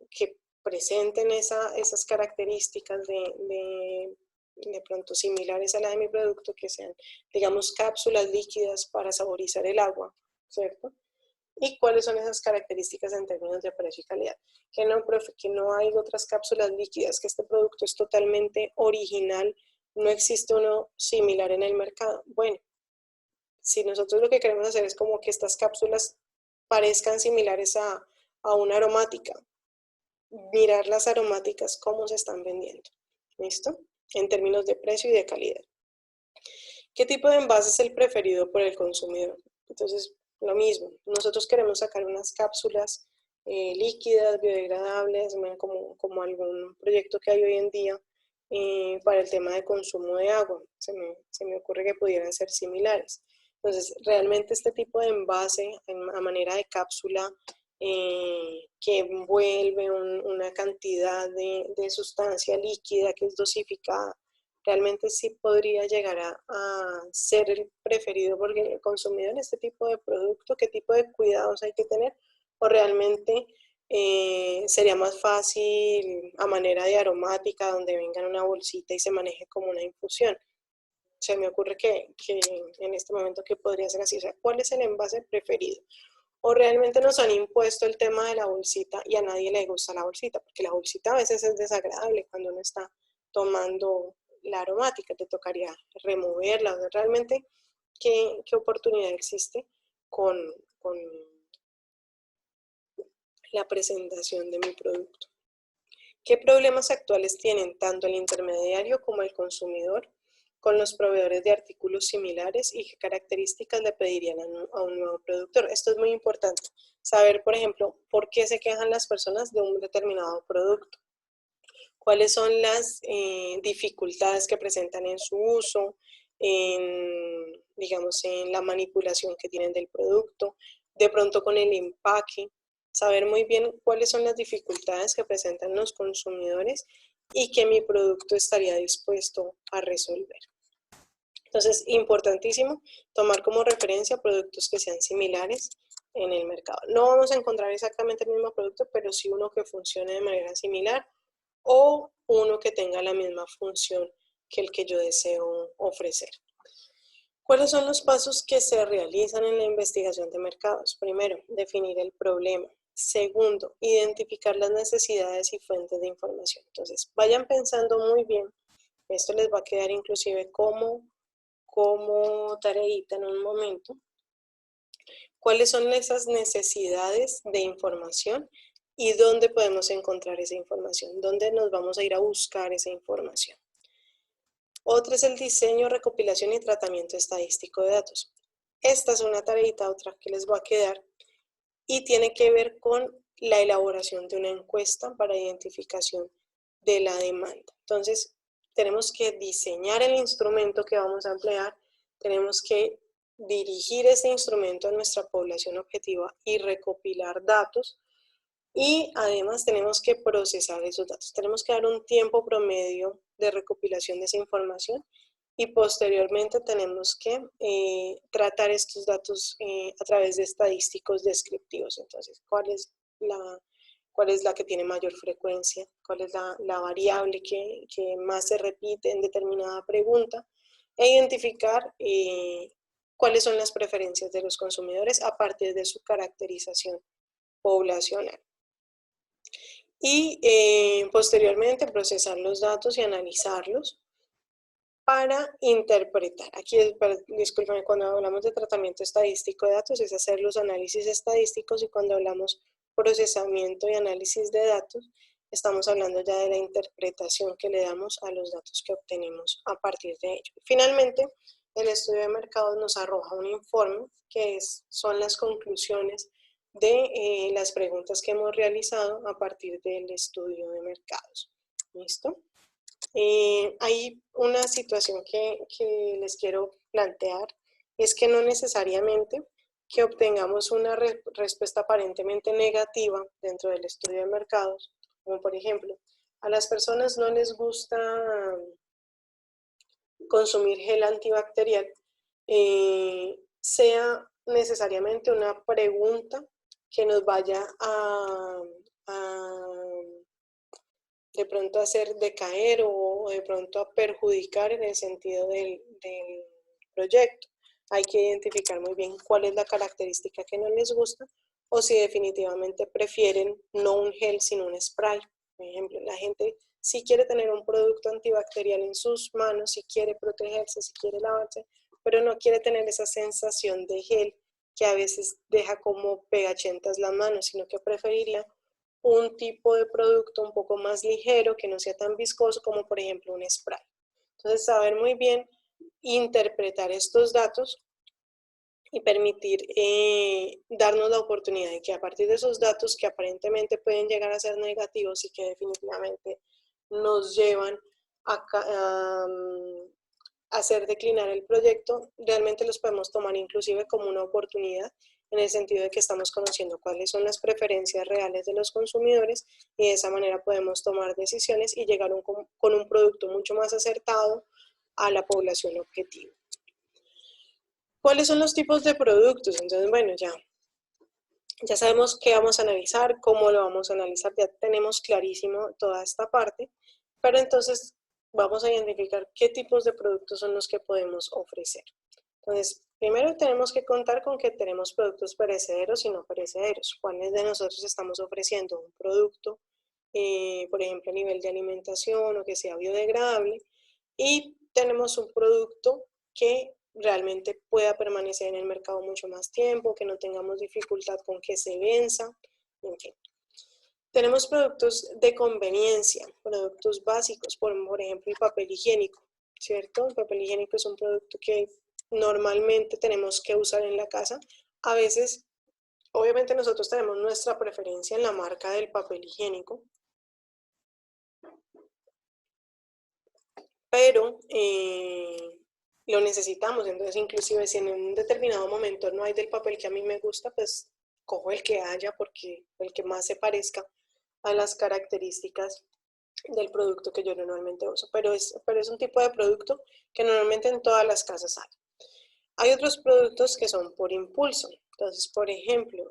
que presenten esas características de pronto similares a la de mi producto, que sean, digamos, cápsulas líquidas para saborizar el agua, ¿cierto? ¿Y cuáles son esas características en términos de precio y calidad? Que no, profe, que no hay otras cápsulas líquidas, que este producto es totalmente original, no existe uno similar en el mercado. Bueno, si nosotros lo que queremos hacer es como que estas cápsulas parezcan similares a una aromática, mirar las aromáticas, cómo se están vendiendo, ¿listo? En términos de precio y de calidad. ¿Qué tipo de envase es el preferido por el consumidor? Entonces, lo mismo, nosotros queremos sacar unas cápsulas líquidas, biodegradables, como algún proyecto que hay hoy en día para el tema de consumo de agua. Se me ocurre que pudieran ser similares. Entonces, realmente este tipo de envase a manera de cápsula que envuelve una cantidad de sustancia líquida que es dosificada, realmente sí podría llegar a ser el preferido por el consumidor en este tipo de producto. ¿Qué tipo de cuidados hay que tener? O realmente sería más fácil a manera de aromática, donde venga en una bolsita y se maneje como una infusión. Se me ocurre que en este momento que podría ser así. O sea, ¿cuál es el envase preferido? O realmente nos han impuesto el tema de la bolsita y a nadie le gusta la bolsita, porque la bolsita a veces es desagradable cuando uno está tomando la aromática, te tocaría removerla. Realmente, ¿qué oportunidad existe con la presentación de mi producto? ¿Qué problemas actuales tienen tanto el intermediario como el consumidor con los proveedores de artículos similares y qué características le pedirían a un nuevo productor? Esto es muy importante. Saber, por ejemplo, por qué se quejan las personas de un determinado producto. ¿Cuáles son las dificultades que presentan en su uso, digamos, en la manipulación que tienen del producto, de pronto con el empaque? Saber muy bien cuáles son las dificultades que presentan los consumidores y que mi producto estaría dispuesto a resolver. Entonces, importantísimo tomar como referencia productos que sean similares en el mercado. No vamos a encontrar exactamente el mismo producto, pero sí uno que funcione de manera similar o uno que tenga la misma función que el que yo deseo ofrecer. ¿Cuáles son los pasos que se realizan en la investigación de mercados? Primero, definir el problema. Segundo, identificar las necesidades y fuentes de información. Entonces, vayan pensando muy bien. Esto les va a quedar inclusive como tareita en un momento. ¿Cuáles son esas necesidades de información y dónde podemos encontrar esa información? ¿Dónde nos vamos a ir a buscar esa información? Otra es el diseño, recopilación y tratamiento estadístico de datos. Esta es una tareita, otra que les va a quedar, y tiene que ver con la elaboración de una encuesta para identificación de la demanda. Entonces, tenemos que diseñar el instrumento que vamos a emplear, tenemos que dirigir ese instrumento a nuestra población objetiva y recopilar datos, y además tenemos que procesar esos datos. Tenemos que dar un tiempo promedio de recopilación de esa información y posteriormente tenemos que tratar estos datos a través de estadísticos descriptivos. Entonces, ¿cuál es cuál es la que tiene mayor frecuencia, cuál es la variable que más se repite en determinada pregunta, e identificar cuáles son las preferencias de los consumidores a partir de su caracterización poblacional. Y posteriormente procesar los datos y analizarlos para interpretar. Aquí, discúlpame, cuando hablamos de tratamiento estadístico de datos es hacer los análisis estadísticos, y cuando hablamos procesamiento y análisis de datos estamos hablando ya de la interpretación que le damos a los datos que obtenemos a partir de ello. Finalmente, el estudio de mercados nos arroja un informe que son las conclusiones de las preguntas que hemos realizado a partir del estudio de mercados. ¿Listo? Hay una situación que les quiero plantear, es que no necesariamente que obtengamos una respuesta aparentemente negativa dentro del estudio de mercados, como por ejemplo, a las personas no les gusta consumir gel antibacterial, sea necesariamente una pregunta que nos vaya de pronto a hacer decaer o de pronto a perjudicar en el sentido del proyecto. Hay que identificar muy bien cuál es la característica que no les gusta, o si definitivamente prefieren no un gel sino un spray. Por ejemplo, la gente sí quiere tener un producto antibacterial en sus manos, sí quiere protegerse, sí quiere lavarse, pero no quiere tener esa sensación de gel que a veces deja como pegachentas las manos, sino que preferiría un tipo de producto un poco más ligero, que no sea tan viscoso, como por ejemplo un spray. Entonces, saber muy bien interpretar estos datos y permitir darnos la oportunidad de que a partir de esos datos que aparentemente pueden llegar a ser negativos y que definitivamente nos llevan a hacer declinar el proyecto, realmente los podemos tomar inclusive como una oportunidad, en el sentido de que estamos conociendo cuáles son las preferencias reales de los consumidores, y de esa manera podemos tomar decisiones y llegar con un producto mucho más acertado a la población objetivo. ¿Cuáles son los tipos de productos? Entonces, bueno, ya sabemos qué vamos a analizar, cómo lo vamos a analizar, ya tenemos clarísimo toda esta parte, pero entonces vamos a identificar qué tipos de productos son los que podemos ofrecer. Entonces, primero tenemos que contar con que tenemos productos perecederos y no perecederos. ¿Cuáles de nosotros estamos ofreciendo un producto, por ejemplo, a nivel de alimentación o que sea biodegradable? Y tenemos un producto que realmente pueda permanecer en el mercado mucho más tiempo, que no tengamos dificultad con que se venza, en fin. Tenemos productos de conveniencia, productos básicos, por ejemplo el papel higiénico, ¿cierto? El papel higiénico es un producto que normalmente tenemos que usar en la casa. A veces, obviamente nosotros tenemos nuestra preferencia en la marca del papel higiénico, pero lo necesitamos. Entonces, inclusive si en un determinado momento no hay del papel que a mí me gusta, pues cojo el que haya, porque el que más se parezca a las características del producto que yo normalmente uso, pero es un tipo de producto que normalmente en todas las casas hay. Hay otros productos que son por impulso. Entonces, por ejemplo,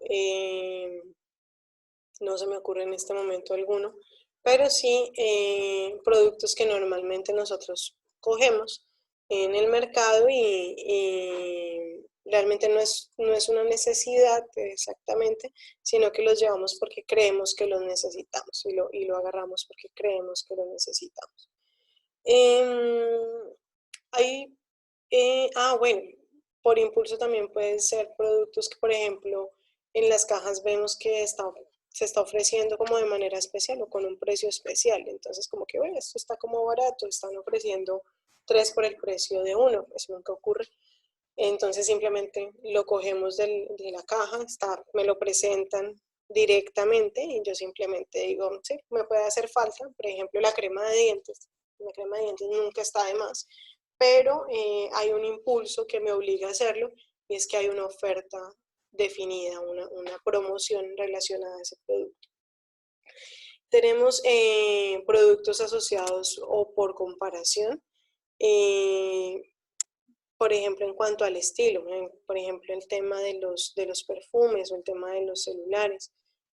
no se me ocurre en este momento alguno, pero sí productos que normalmente nosotros cogemos en el mercado y realmente no es una necesidad exactamente, sino que los llevamos porque creemos que los necesitamos, y lo agarramos porque creemos que lo necesitamos. Bueno, por impulso también pueden ser productos que, por ejemplo, en las cajas vemos que se está ofreciendo como de manera especial o con un precio especial. Entonces, como que, bueno, esto está como barato, están ofreciendo 3 por el precio de 1, eso nunca ocurre. Entonces, simplemente lo cogemos de la caja, me lo presentan directamente y yo simplemente digo, sí, me puede hacer falta, por ejemplo, la crema de dientes. La crema de dientes nunca está de más, pero hay un impulso que me obliga a hacerlo, y es que hay una oferta definida, una promoción relacionada a ese producto. Tenemos productos asociados o por comparación, por ejemplo, en cuanto al estilo, por ejemplo, el tema de los perfumes o el tema de los celulares.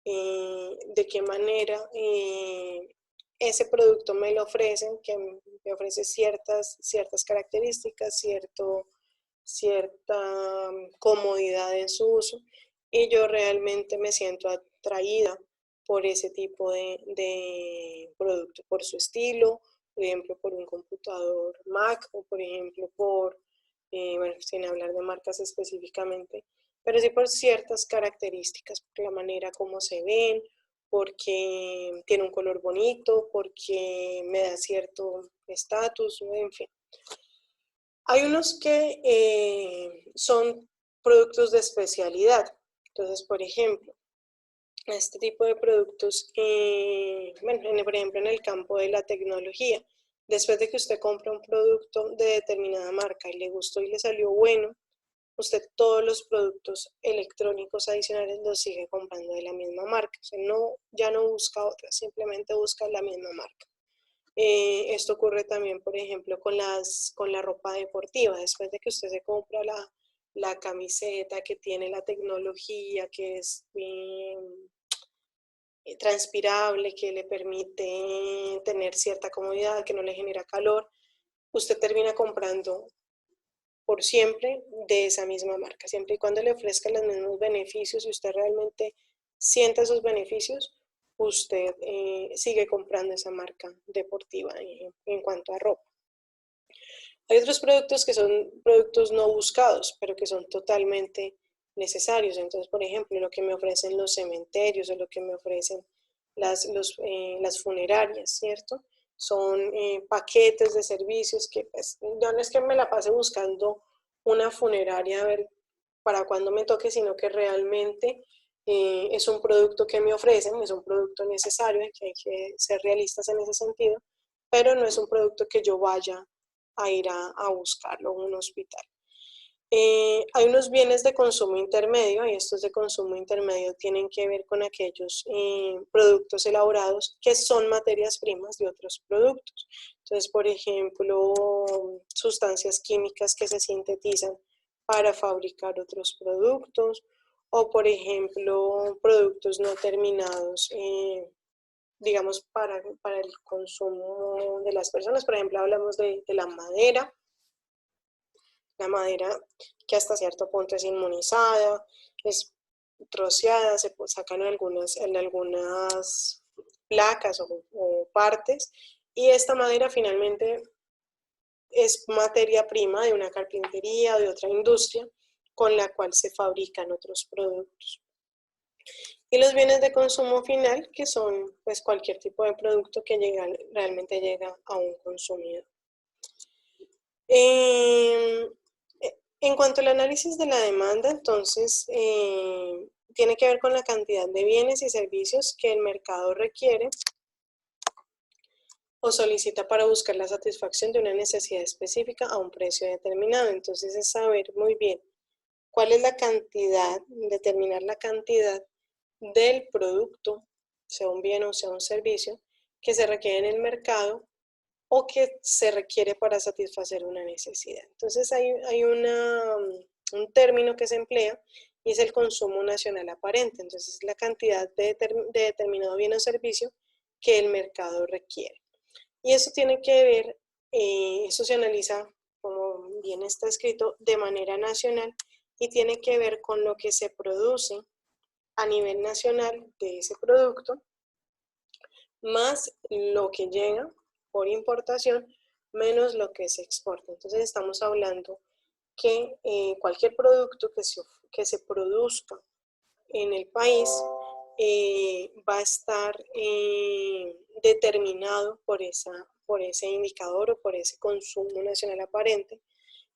de qué manera ese producto me lo ofrecen, que me ofrece ciertas características, cierta comodidad en su uso, y yo realmente me siento atraída por ese tipo de producto, por su estilo, por ejemplo, por un computador Mac, o por ejemplo, bueno, sin hablar de marcas específicamente, pero sí por ciertas características, por la manera como se ven, porque tiene un color bonito, porque me da cierto estatus, en fin. Hay unos que son productos de especialidad. Entonces, por ejemplo, este tipo de productos, bueno, por ejemplo, en el campo de la tecnología, después de que usted compra un producto de determinada marca y le gustó y le salió bueno, usted todos los productos electrónicos adicionales los sigue comprando de la misma marca. O sea, ya no busca otra, simplemente busca la misma marca. Esto ocurre también, por ejemplo, con la ropa deportiva. Después de que usted se compra la camiseta que tiene la tecnología, que es transpirable, que le permite tener cierta comodidad, que no le genera calor, usted termina comprando por siempre de esa misma marca, siempre y cuando le ofrezca los mismos beneficios y usted realmente sienta esos beneficios, usted sigue comprando esa marca deportiva en cuanto a ropa. Hay otros productos que son productos no buscados, pero que son totalmente necesarios. Entonces, por ejemplo, lo que me ofrecen los cementerios o lo que me ofrecen las funerarias, ¿cierto? Son paquetes de servicios que pues, yo no es que me la pase buscando una funeraria a ver para cuándo me toque, sino que realmente es un producto que me ofrecen, es un producto necesario, que hay que ser realistas en ese sentido, pero no es un producto que yo vaya a ir a buscarlo en un hospital. Hay unos bienes de consumo intermedio, y estos de consumo intermedio tienen que ver con aquellos productos elaborados que son materias primas de otros productos. Entonces, por ejemplo, sustancias químicas que se sintetizan para fabricar otros productos, o por ejemplo, productos no terminados, digamos, para el consumo de las personas. Por ejemplo, hablamos de la madera que hasta cierto punto es inmunizada, es troceada, se sacan en algunas placas o partes, y esta madera finalmente es materia prima de una carpintería o de otra industria con la cual se fabrican otros productos. Y los bienes de consumo final, que son pues cualquier tipo de producto que realmente llega a un consumidor. En cuanto al análisis de la demanda, entonces, tiene que ver con la cantidad de bienes y servicios que el mercado requiere o solicita para buscar la satisfacción de una necesidad específica a un precio determinado. Entonces, es saber muy bien cuál es la cantidad, determinar la cantidad del producto, sea un bien o sea un servicio, que se requiere en el mercado o que se requiere para satisfacer una necesidad. Entonces hay un término que se emplea y es el consumo nacional aparente. Entonces es la cantidad de determinado bien o servicio que el mercado requiere. Y eso tiene que ver, eso se analiza, como bien está escrito, de manera nacional y tiene que ver con lo que se produce a nivel nacional de ese producto, más lo que llega por importación, menos lo que se exporta. Entonces estamos hablando que cualquier producto que se produzca en el país va a estar determinado por ese indicador o por ese consumo nacional aparente,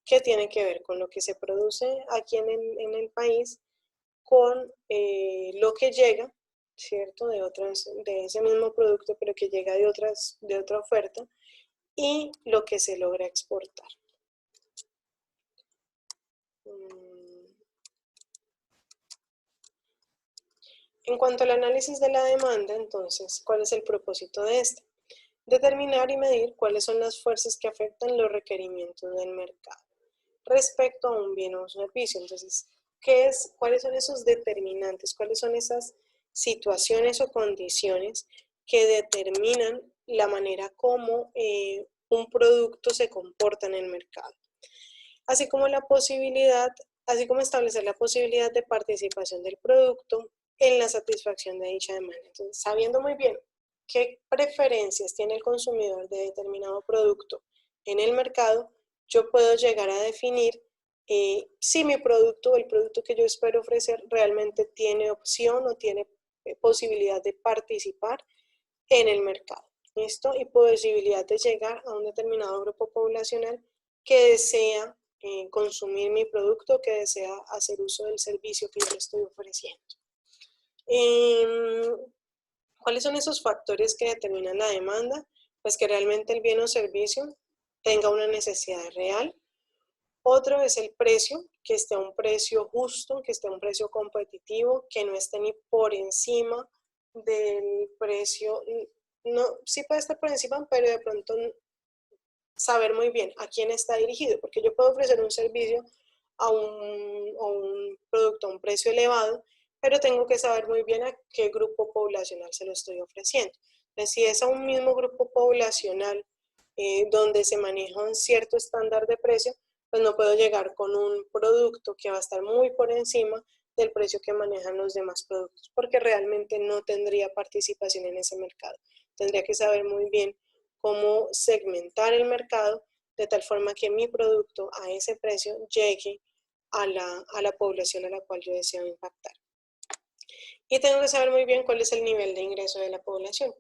que tiene que ver con lo que se produce aquí en el país, con lo que llega, ¿cierto? De ese mismo producto, pero que llega de otra oferta, y lo que se logra exportar. En cuanto al análisis de la demanda, entonces, ¿cuál es el propósito de este? Determinar y medir cuáles son las fuerzas que afectan los requerimientos del mercado respecto a un bien o un servicio. Entonces, ¿cuáles son esos determinantes? ¿Cuáles son esas situaciones o condiciones que determinan la manera como un producto se comporta en el mercado. Así como establecer la posibilidad de participación del producto en la satisfacción de dicha demanda. Entonces, sabiendo muy bien qué preferencias tiene el consumidor de determinado producto en el mercado, yo puedo llegar a definir si mi producto o el producto que yo espero ofrecer realmente tiene opción o tiene posibilidad de participar en el mercado. ¿Listo? Y posibilidad de llegar a un determinado grupo poblacional que desea consumir mi producto, que desea hacer uso del servicio que yo le estoy ofreciendo. ¿Cuáles son esos factores que determinan la demanda? Pues que realmente el bien o servicio tenga una necesidad real. Otro es el precio, que esté a un precio justo, que esté a un precio competitivo, que no esté ni por encima del precio. No, sí puede estar por encima, pero de pronto saber muy bien a quién está dirigido, porque yo puedo ofrecer un servicio a un producto a un precio elevado, pero tengo que saber muy bien a qué grupo poblacional se lo estoy ofreciendo. Entonces, si es a un mismo grupo poblacional donde se maneja un cierto estándar de precio, pues no puedo llegar con un producto que va a estar muy por encima del precio que manejan los demás productos, porque realmente no tendría participación en ese mercado. Tendría que saber muy bien cómo segmentar el mercado de tal forma que mi producto a ese precio llegue a la población a la cual yo deseo impactar. Y tengo que saber muy bien cuál es el nivel de ingreso de la población.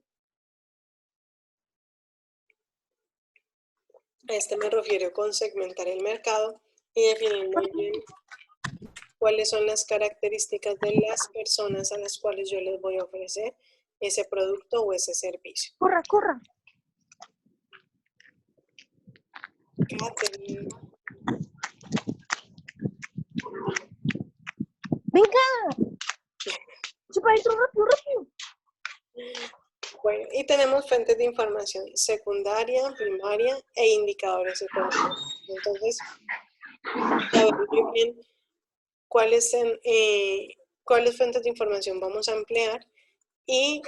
A este me refiero con segmentar el mercado y definir muy bien cuáles son las características de las personas a las cuales yo les voy a ofrecer ese producto o ese servicio. Corra, corra. Catherine. ¡Venga! ¡Se para esto rápido, rápido! Bueno, y tenemos fuentes de información secundaria, primaria e indicadores económicos. Entonces, saber muy bien cuáles fuentes de información vamos a emplear y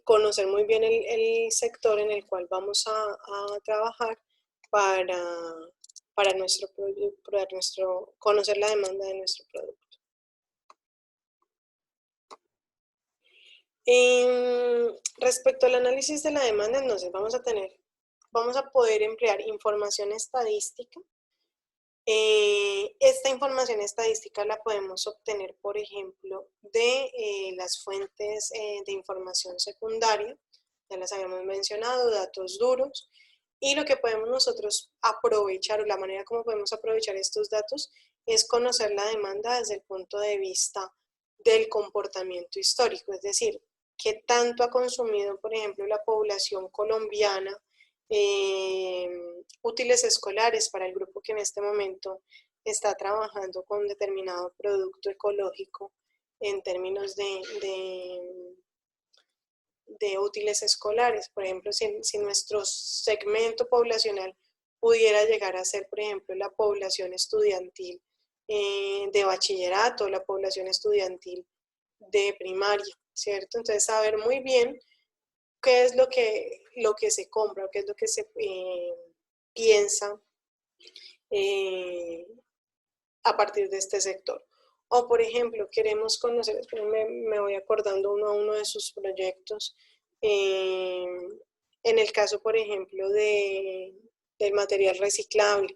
conocer muy bien el sector en el cual vamos a trabajar para conocer la demanda de nuestro producto. Respecto al análisis de la demanda, entonces vamos a poder emplear información estadística. Esta información estadística la podemos obtener, por ejemplo, de las fuentes de información secundaria, ya las habíamos mencionado, datos duros, y lo que podemos nosotros aprovechar, o la manera como podemos aprovechar estos datos, es conocer la demanda desde el punto de vista del comportamiento histórico, es decir, qué tanto ha consumido, por ejemplo, la población colombiana útiles escolares para el grupo que en este momento está trabajando con determinado producto ecológico en términos de útiles escolares. Por ejemplo, si nuestro segmento poblacional pudiera llegar a ser, por ejemplo, la población estudiantil de bachillerato, la población estudiantil de primaria, ¿cierto? Entonces, saber muy bien qué es lo que se compra, qué es lo que se piensa a partir de este sector. O, por ejemplo, queremos conocer, me voy acordando uno a uno de sus proyectos, en el caso, por ejemplo, del material reciclable.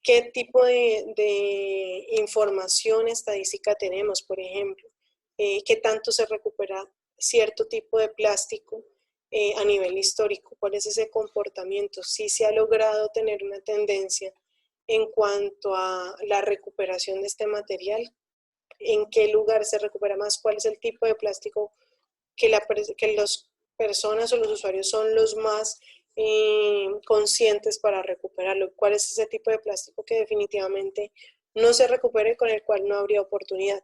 ¿Qué tipo de información estadística tenemos, por ejemplo? ¿Qué tanto se recupera cierto tipo de plástico a nivel histórico? ¿Cuál es ese comportamiento? Si se ha logrado tener una tendencia en cuanto a la recuperación de este material, en qué lugar se recupera más, cuál es el tipo de plástico que las personas o los usuarios son los más conscientes para recuperarlo, cuál es ese tipo de plástico que definitivamente no se recupere, con el cual no habría oportunidad,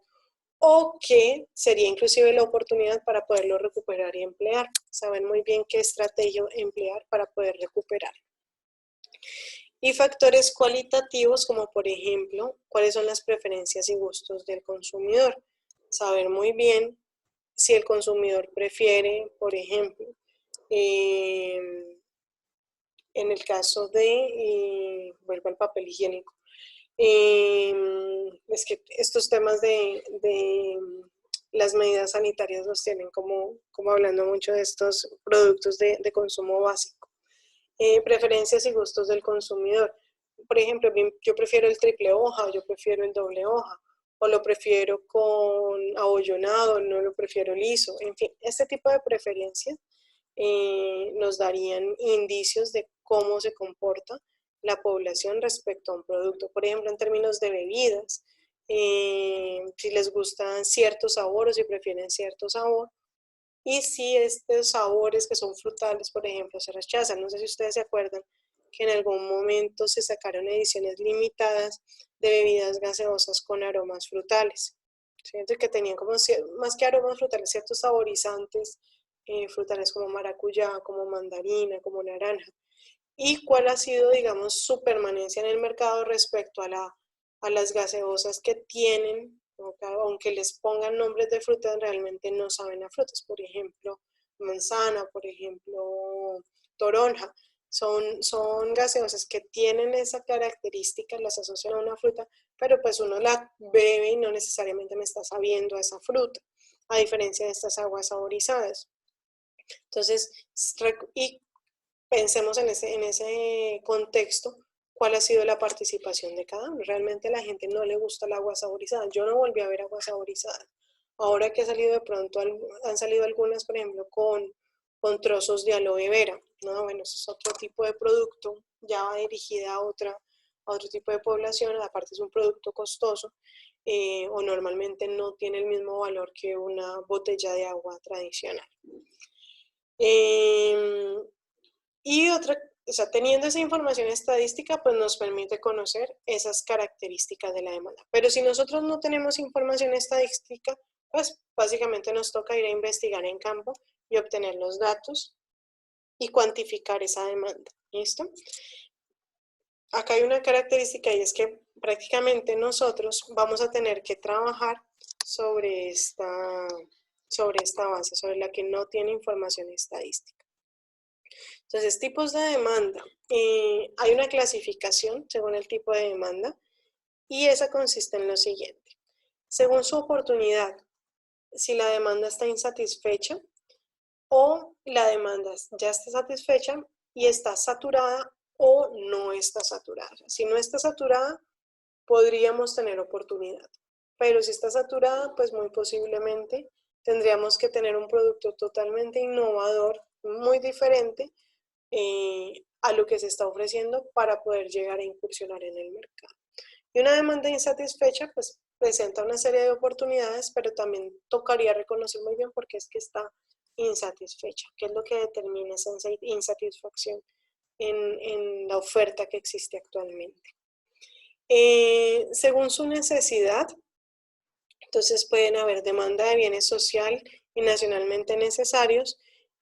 o que sería inclusive la oportunidad para poderlo recuperar y emplear. Saben muy bien qué estrategia emplear para poder recuperar. Y factores cualitativos como, por ejemplo, cuáles son las preferencias y gustos del consumidor. saber muy bien si el consumidor prefiere, por ejemplo, en el caso de, vuelvo al papel higiénico, es que estos temas de las medidas sanitarias nos tienen como hablando mucho de estos productos de consumo básico. Preferencias y gustos del consumidor. Por ejemplo, yo prefiero el triple hoja, yo prefiero el doble hoja, o lo prefiero con abollonado, no lo prefiero liso. En fin, este tipo de preferencias nos darían indicios de cómo se comporta la población respecto a un producto. Por ejemplo, en términos de bebidas, si les gustan ciertos sabores, si prefieren cierto sabor, y si estos sabores que son frutales, por ejemplo, se rechazan. No sé si ustedes se acuerdan que en algún momento se sacaron ediciones limitadas de bebidas gaseosas con aromas frutales, ¿cierto? Que tenían como, más que aromas frutales, ciertos saborizantes frutales como maracuyá, como mandarina, como naranja. ¿Y cuál ha sido, digamos, su permanencia en el mercado respecto a las gaseosas que tienen, aunque les pongan nombres de frutas, realmente no saben a frutas? Por ejemplo, manzana, por ejemplo, toronja. Son gaseosas que tienen esa característica, las asocian a una fruta, pero pues uno la bebe y no necesariamente me está sabiendo a esa fruta, a diferencia de estas aguas saborizadas. Entonces, y pensemos en ese contexto, cuál ha sido la participación de cada uno. Realmente a la gente no le gusta el agua saborizada. Yo no volví a ver agua saborizada. Ahora que ha salido de pronto, han salido algunas, por ejemplo, con trozos de aloe vera. No, bueno, eso es otro tipo de producto, ya va dirigida a otro tipo de población. Aparte es un producto costoso o normalmente no tiene el mismo valor que una botella de agua tradicional. Y otra, o sea, teniendo esa información estadística, pues nos permite conocer esas características de la demanda. Pero si nosotros no tenemos información estadística, pues básicamente nos toca ir a investigar en campo y obtener los datos y cuantificar esa demanda. ¿Listo? Acá hay una característica y es que prácticamente nosotros vamos a tener que trabajar sobre esta base, sobre la que no tiene información estadística. Entonces, tipos de demanda. Hay una clasificación según el tipo de demanda y esa consiste en lo siguiente. Según su oportunidad, si la demanda está insatisfecha o la demanda ya está satisfecha y está saturada o no está saturada. Si no está saturada, podríamos tener oportunidad. Pero si está saturada, pues muy posiblemente tendríamos que tener un producto totalmente innovador, muy diferente, a lo que se está ofreciendo para poder llegar a incursionar en el mercado. Y una demanda insatisfecha pues presenta una serie de oportunidades, pero también tocaría reconocer muy bien por qué es que está insatisfecha, qué es lo que determina esa insatisfacción en la oferta que existe actualmente. Según su necesidad, entonces pueden haber demanda de bienes social y nacionalmente necesarios,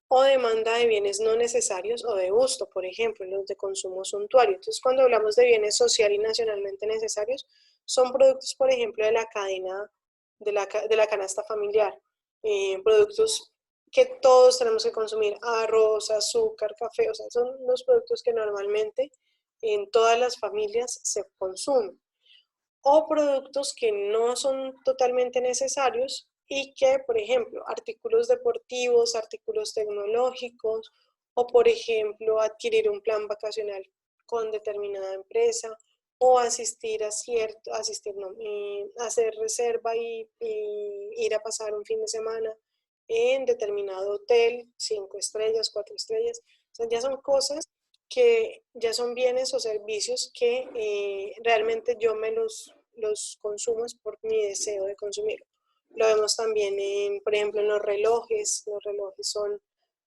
o demanda de bienes no necesarios o de gusto, por ejemplo, los de consumo suntuario. Entonces, cuando hablamos de bienes social y nacionalmente necesarios, son productos, por ejemplo, de la cadena, de la canasta familiar, productos que todos tenemos que consumir, arroz, azúcar, café, o sea, son los productos que normalmente en todas las familias se consumen. O productos que no son totalmente necesarios y que, por ejemplo, artículos deportivos, artículos tecnológicos, o por ejemplo, adquirir un plan vacacional con determinada empresa, o asistir a hacer reserva y ir a pasar un fin de semana en determinado hotel, 5 estrellas, 4 estrellas. O sea, ya son cosas que ya son bienes o servicios que realmente yo me los consumo es por mi deseo de consumirlo. Lo vemos también, por ejemplo, en los relojes. Los relojes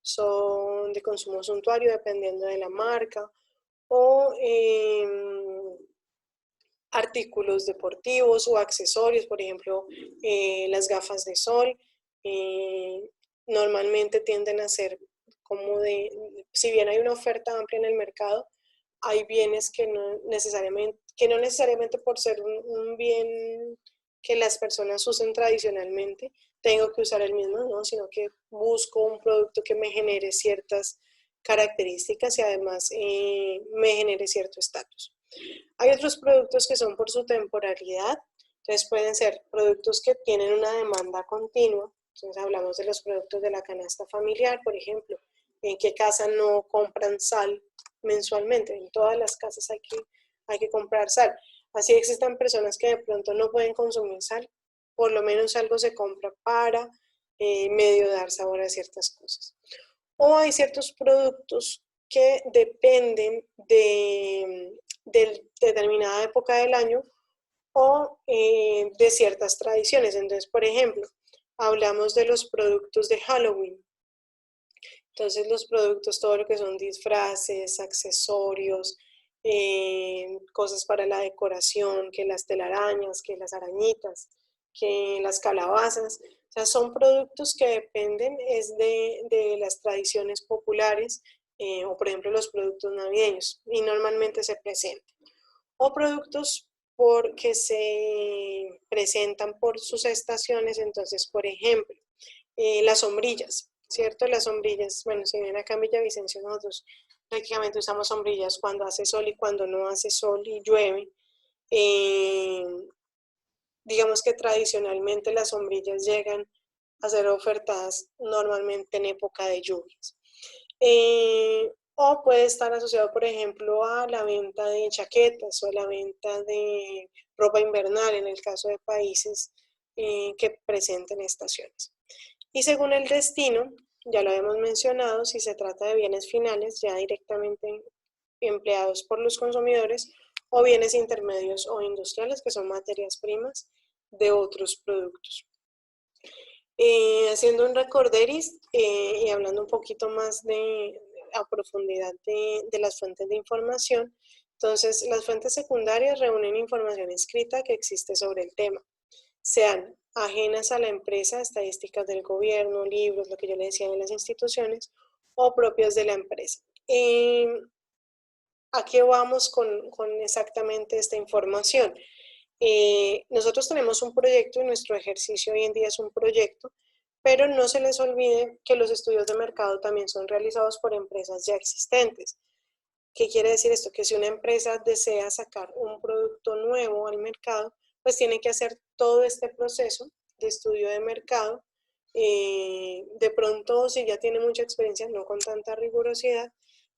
son de consumo suntuario dependiendo de la marca. O artículos deportivos o accesorios, por ejemplo, las gafas de sol. Normalmente tienden a ser como si bien hay una oferta amplia en el mercado, hay bienes que no necesariamente por ser un bien que las personas usen tradicionalmente, tengo que usar el mismo, ¿no? Sino que busco un producto que me genere ciertas características y además me genere cierto estatus. Hay otros productos que son por su temporalidad, entonces pueden ser productos que tienen una demanda continua, entonces hablamos de los productos de la canasta familiar, por ejemplo, en qué casa no compran sal mensualmente, en todas las casas hay que comprar sal. Así existen personas que de pronto no pueden consumir sal, por lo menos algo se compra para medio dar sabor a ciertas cosas. O hay ciertos productos que dependen de determinada época del año o de ciertas tradiciones. Entonces, por ejemplo, hablamos de los productos de Halloween. Entonces, los productos, todo lo que son disfraces, accesorios, cosas para la decoración, que las telarañas, que las arañitas, que las calabazas. O sea, son productos que dependen de las tradiciones populares o, por ejemplo, los productos navideños y normalmente se presentan. O productos que se presentan por sus estaciones, entonces, por ejemplo, las sombrillas, ¿cierto? Las sombrillas, bueno, si ven acá en Villavicencio nosotros prácticamente usamos sombrillas cuando hace sol y cuando no hace sol y llueve. Digamos que tradicionalmente las sombrillas llegan a ser ofertadas normalmente en época de lluvias. O puede estar asociado, por ejemplo, a la venta de chaquetas o a la venta de ropa invernal en el caso de países que presenten estaciones. Y según el destino, ya lo hemos mencionado, si se trata de bienes finales ya directamente empleados por los consumidores o bienes intermedios o industriales que son materias primas de otros productos. Haciendo un recorderis y hablando un poquito más a profundidad de las fuentes de información, entonces las fuentes secundarias reúnen información escrita que existe sobre el tema, sean ajenas a la empresa, estadísticas del gobierno, libros, lo que yo le decía de las instituciones, o propias de la empresa. ¿A qué vamos con exactamente esta información? Nosotros tenemos un proyecto y nuestro ejercicio hoy en día es un proyecto, pero no se les olvide que los estudios de mercado también son realizados por empresas ya existentes. ¿Qué quiere decir esto? Que si una empresa desea sacar un producto nuevo al mercado, pues tiene que hacer todo este proceso de estudio de mercado. De pronto, si ya tiene mucha experiencia, no con tanta rigurosidad,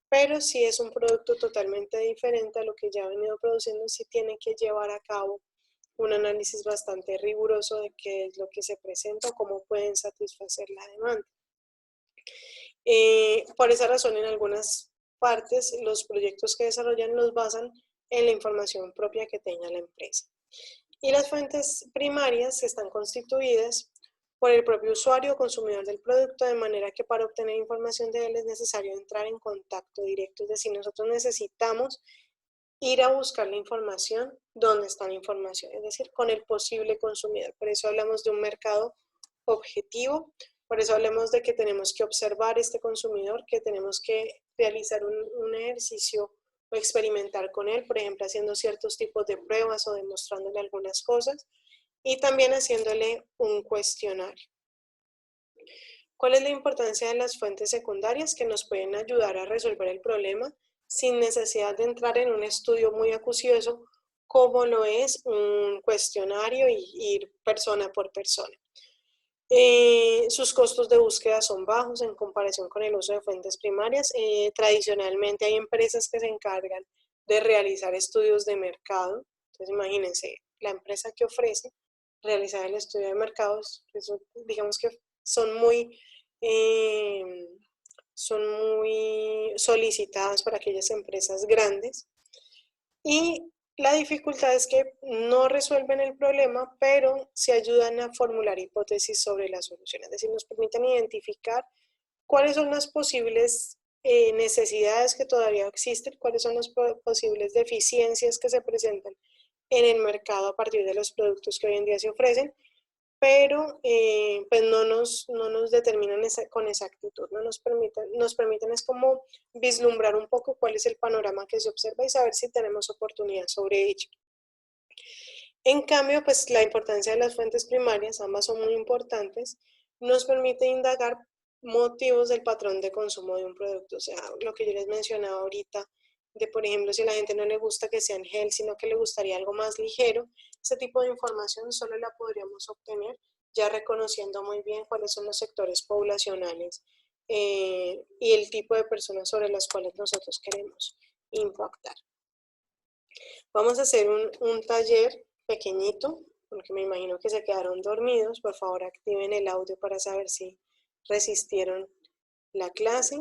pero si es un producto totalmente diferente a lo que ya ha venido produciendo, sí tiene que llevar a cabo un análisis bastante riguroso de qué es lo que se presenta o cómo pueden satisfacer la demanda. Por esa razón, en algunas partes, los proyectos que desarrollan los basan en la información propia que tenga la empresa. Y las fuentes primarias están constituidas por el propio usuario o consumidor del producto, de manera que para obtener información de él es necesario entrar en contacto directo, es decir, nosotros necesitamos ir a buscar la información donde está la información, es decir, con el posible consumidor. Por eso hablamos de un mercado objetivo, por eso hablamos de que tenemos que observar este consumidor, que tenemos que realizar un ejercicio o experimentar con él, por ejemplo, haciendo ciertos tipos de pruebas o demostrándole algunas cosas y también haciéndole un cuestionario. ¿Cuál es la importancia de las fuentes secundarias que nos pueden ayudar a resolver el problema sin necesidad de entrar en un estudio muy acucioso como lo es un cuestionario y ir persona por persona? Sus costos de búsqueda son bajos en comparación con el uso de fuentes primarias. Tradicionalmente hay empresas que se encargan de realizar estudios de mercado. Entonces imagínense, la empresa que ofrece realizar el estudio de mercados, eso, digamos que son muy solicitadas por aquellas empresas grandes. Y la dificultad es que no resuelven el problema, pero sí ayudan a formular hipótesis sobre la solución. Es decir, nos permiten identificar cuáles son las posibles necesidades que todavía existen, cuáles son las posibles deficiencias que se presentan en el mercado a partir de los productos que hoy en día se ofrecen, pero pues no nos determinan con exactitud, no nos permiten es como vislumbrar un poco cuál es el panorama que se observa y saber si tenemos oportunidad sobre ello. En cambio, pues la importancia de las fuentes primarias, ambas son muy importantes, nos permite indagar motivos del patrón de consumo de un producto. O sea, lo que yo les mencionaba ahorita, de por ejemplo, si a la gente no le gusta que sea en gel, sino que le gustaría algo más ligero, ese tipo de información solo la podríamos obtener ya reconociendo muy bien cuáles son los sectores poblacionales y el tipo de personas sobre las cuales nosotros queremos impactar. Vamos a hacer un taller pequeñito, porque me imagino que se quedaron dormidos. Por favor, activen el audio para saber si resistieron la clase.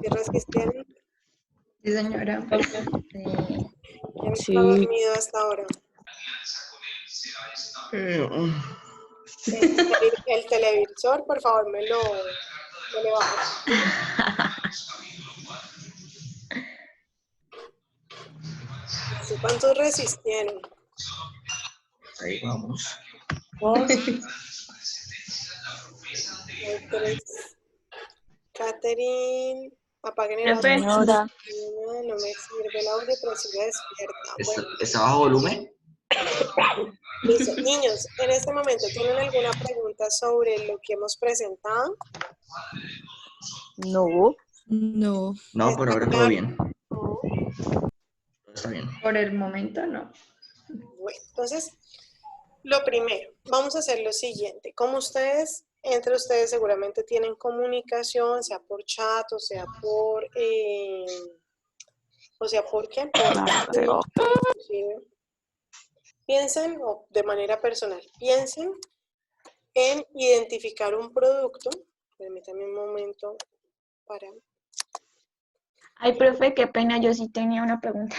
¿Si resistieron? Sí, señora. ¿Quién está Sí. dormido hasta ahora? El televisor, por favor, me le bajo. ¿Cuántos resistieron? Ahí vamos. Hay 3. Catherine, apaguen el Profe. audio. Señora, No me sirve el audio, pero sigue despierta. Bueno, ¿Está bajo volumen? listo. Niños, en este momento, ¿tienen alguna pregunta sobre lo que hemos presentado? no. No. No, por ahora todo bien. No. Todo está bien. Por el momento no. Bueno, entonces, lo primero, vamos a hacer lo siguiente. Como ustedes, entre ustedes seguramente tienen comunicación, sea por chat, o sea por ¿qué? Claro. Inclusive. Piensen, o de manera personal, piensen en identificar un producto. Permítanme un momento para... Ay, profe, qué pena, yo sí tenía una pregunta.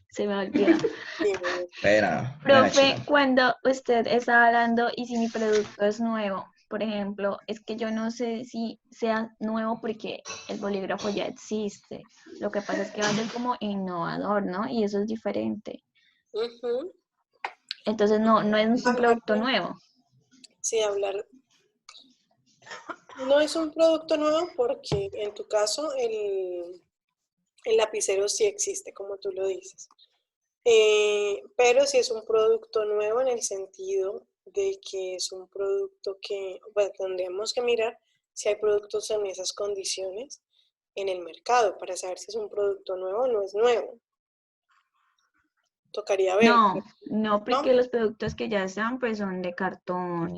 Se me olvidó. Dime. Espera. Profe, cuando usted está hablando y si mi producto es nuevo, por ejemplo, es que yo no sé si sea nuevo porque el bolígrafo ya existe. Lo que pasa es que va a ser como innovador, ¿no? Y eso es diferente. Ujú. Entonces no es un producto nuevo. Sí, hablar. No es un producto nuevo porque en tu caso el lapicero sí existe, como tú lo dices. Pero sí es un producto nuevo en el sentido de que es un producto que, bueno, tendríamos que mirar si hay productos en esas condiciones en el mercado para saber si es un producto nuevo o no es nuevo. Tocaría ver. No, porque los productos que ya están pues son de cartón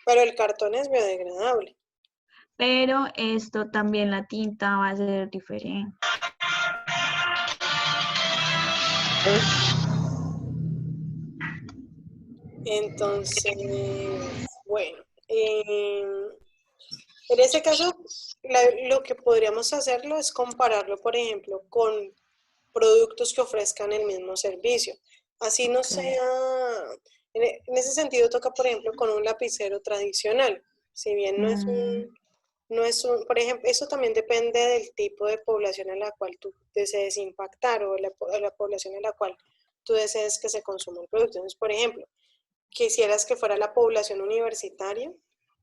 Pero el cartón es biodegradable. pero esto también la tinta va a ser diferente. Entonces, bueno, en ese caso, lo que podríamos hacerlo es compararlo, por ejemplo, con productos que ofrezcan el mismo servicio. Así no sea, en ese sentido toca, por ejemplo, con un lapicero tradicional. Si bien no es un, por ejemplo, eso también depende del tipo de población a la cual tú desees impactar o la población a la cual tú desees que se consuma el producto. Entonces, por ejemplo, quisieras que fuera la población universitaria,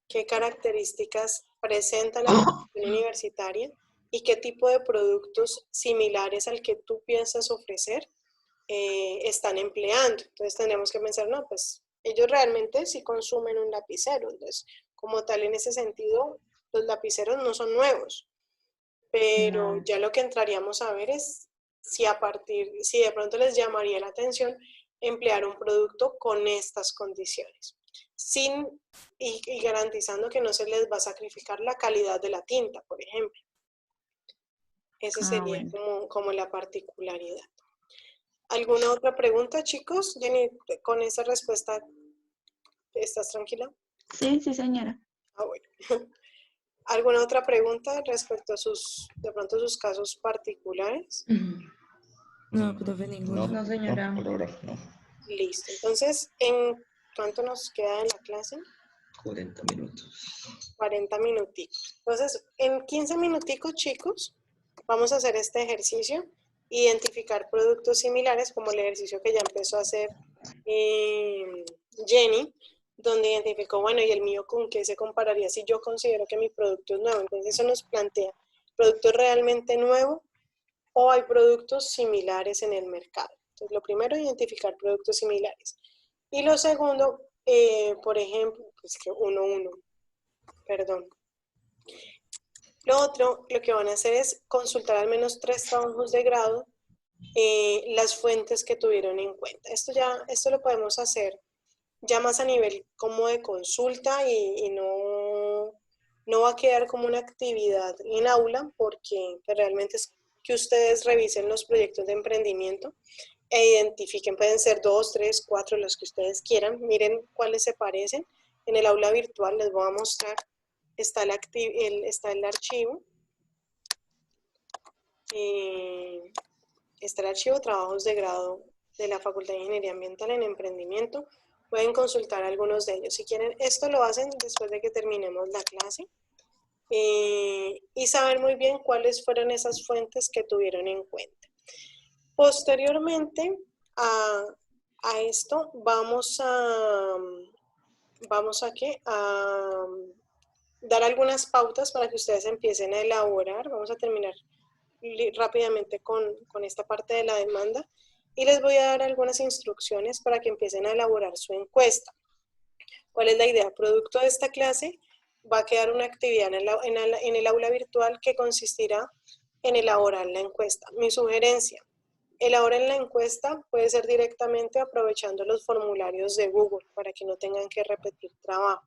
qué características presenta la población universitaria y qué tipo de productos similares al que tú piensas ofrecer están empleando. Entonces tendríamos que pensar, no, pues ellos realmente sí consumen un lapicero. Entonces, como tal, en ese sentido, los lapiceros no son nuevos, pero ya lo que entraríamos a ver es si si de pronto les llamaría la atención emplear un producto con estas condiciones, y garantizando que no se les va a sacrificar la calidad de la tinta, por ejemplo. Esa sería como la particularidad. ¿Alguna otra pregunta, chicos? Jenny, con esa respuesta, ¿estás tranquila? Sí, señora. Ah, bueno. ¿Alguna otra pregunta respecto a de pronto sus casos particulares? No, profe, ninguna. No, señora. No, por ahora no. Listo. Entonces, ¿en cuánto nos queda en la clase? 40 minutos. 40 minuticos. Entonces, en 15 minuticos, chicos, vamos a hacer este ejercicio, identificar productos similares, como el ejercicio que ya empezó a hacer Jenny, donde identificó, bueno, ¿y el mío con qué se compararía si yo considero que mi producto es nuevo? Entonces eso nos plantea, ¿el producto es realmente nuevo o hay productos similares en el mercado. Entonces, lo primero, identificar productos similares. Y lo segundo, por ejemplo, es que perdón. Lo otro, lo que van a hacer es consultar al menos 3 trabajos de grado, las fuentes que tuvieron en cuenta. Esto lo podemos hacer ya más a nivel como de consulta y no va a quedar como una actividad en aula, porque realmente es que ustedes revisen los proyectos de emprendimiento e identifiquen, pueden ser 2, 3, 4, los que ustedes quieran, miren cuáles se parecen. En el aula virtual les voy a mostrar, está el archivo, está el archivo Trabajos de Grado de la Facultad de Ingeniería Ambiental en Emprendimiento. Pueden consultar algunos de ellos. Si quieren, esto lo hacen después de que terminemos la clase. Y saber muy bien cuáles fueron esas fuentes que tuvieron en cuenta. Posteriormente a esto, vamos a dar algunas pautas para que ustedes empiecen a elaborar. Vamos a terminar rápidamente con esta parte de la demanda y les voy a dar algunas instrucciones para que empiecen a elaborar su encuesta. ¿Cuál es la idea? Producto de esta clase va a quedar una actividad en el aula virtual que consistirá en elaborar la encuesta. Mi sugerencia, elaboren la encuesta, puede ser directamente aprovechando los formularios de Google para que no tengan que repetir trabajo.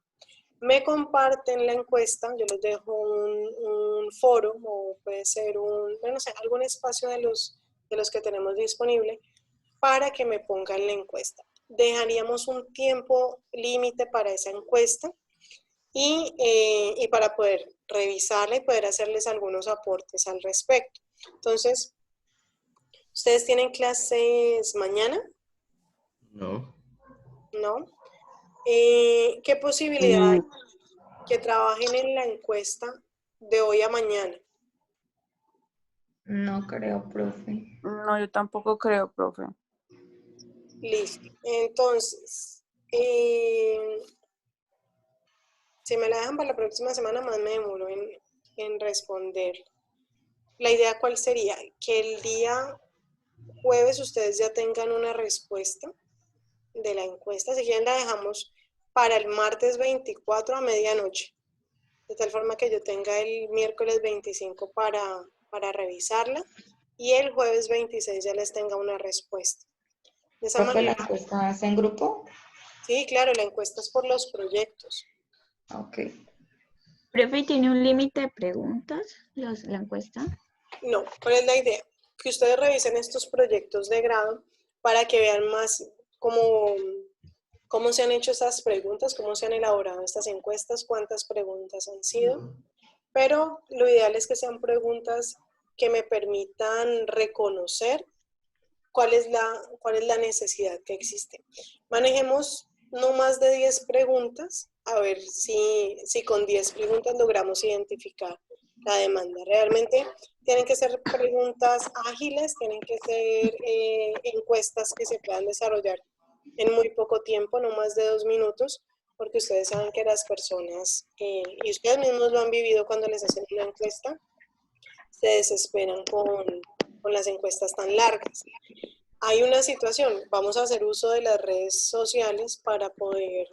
Me comparten la encuesta, yo les dejo un foro o puede ser algún espacio de los que tenemos disponible para que me pongan la encuesta. Dejaríamos un tiempo límite para esa encuesta y para poder revisarla y poder hacerles algunos aportes al respecto. Entonces, ¿ustedes tienen clases mañana? No. ¿No? ¿Qué posibilidad hay que trabajen en la encuesta de hoy a mañana? No creo, profe. No, yo tampoco creo, profe. Listo. Entonces, si me la dejan para la próxima semana, más me demoro en responder. La idea, ¿cuál sería? Que el día jueves ustedes ya tengan una respuesta de la encuesta. Si quieren, la dejamos para el martes 24 a medianoche. De tal forma que yo tenga el miércoles 25 para revisarla y el jueves 26 ya les tenga una respuesta. De esa ¿Profe, la manera, encuesta es en grupo? sí, claro, la encuesta es por los proyectos. Ok. Profe, ¿tiene un límite de preguntas la encuesta? No, ¿cuál es la idea? Que ustedes revisen estos proyectos de grado para que vean más cómo se han hecho estas preguntas, cómo se han elaborado estas encuestas, cuántas preguntas han sido. Pero lo ideal es que sean preguntas que me permitan reconocer cuál es la necesidad que existe. Manejemos no más de 10 preguntas, a ver si con 10 preguntas logramos identificar la demanda. Realmente tienen que ser preguntas ágiles, tienen que ser encuestas que se puedan desarrollar en muy poco tiempo, no más de 2 minutos, porque ustedes saben que las personas, y ustedes mismos lo han vivido cuando les hacen una encuesta, se desesperan con las encuestas tan largas. Hay una situación, vamos a hacer uso de las redes sociales para poder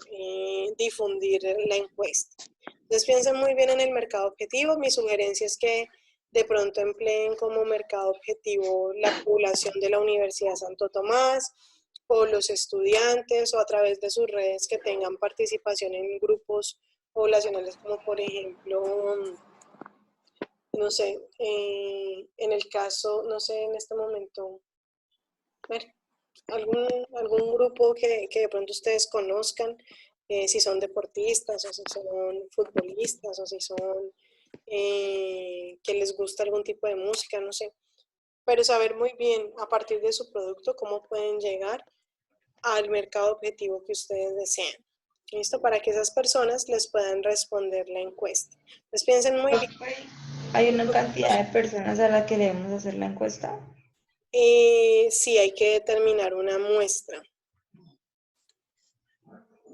difundir la encuesta. Entonces piensen muy bien en el mercado objetivo. Mi sugerencia es que de pronto empleen como mercado objetivo la población de la Universidad Santo Tomás o los estudiantes o a través de sus redes que tengan participación en grupos poblacionales como por ejemplo, no sé, en el caso, no sé, en este momento, algún grupo que de pronto ustedes conozcan, si son deportistas o si son futbolistas o si son que les gusta algún tipo de música, no sé. Pero saber muy bien a partir de su producto cómo pueden llegar al mercado objetivo que ustedes desean. ¿Listo? Para que esas personas les puedan responder la encuesta. Entonces piensen muy bien. ¿Hay una cantidad de personas a la que le debemos hacer la encuesta? Sí, hay que determinar una muestra.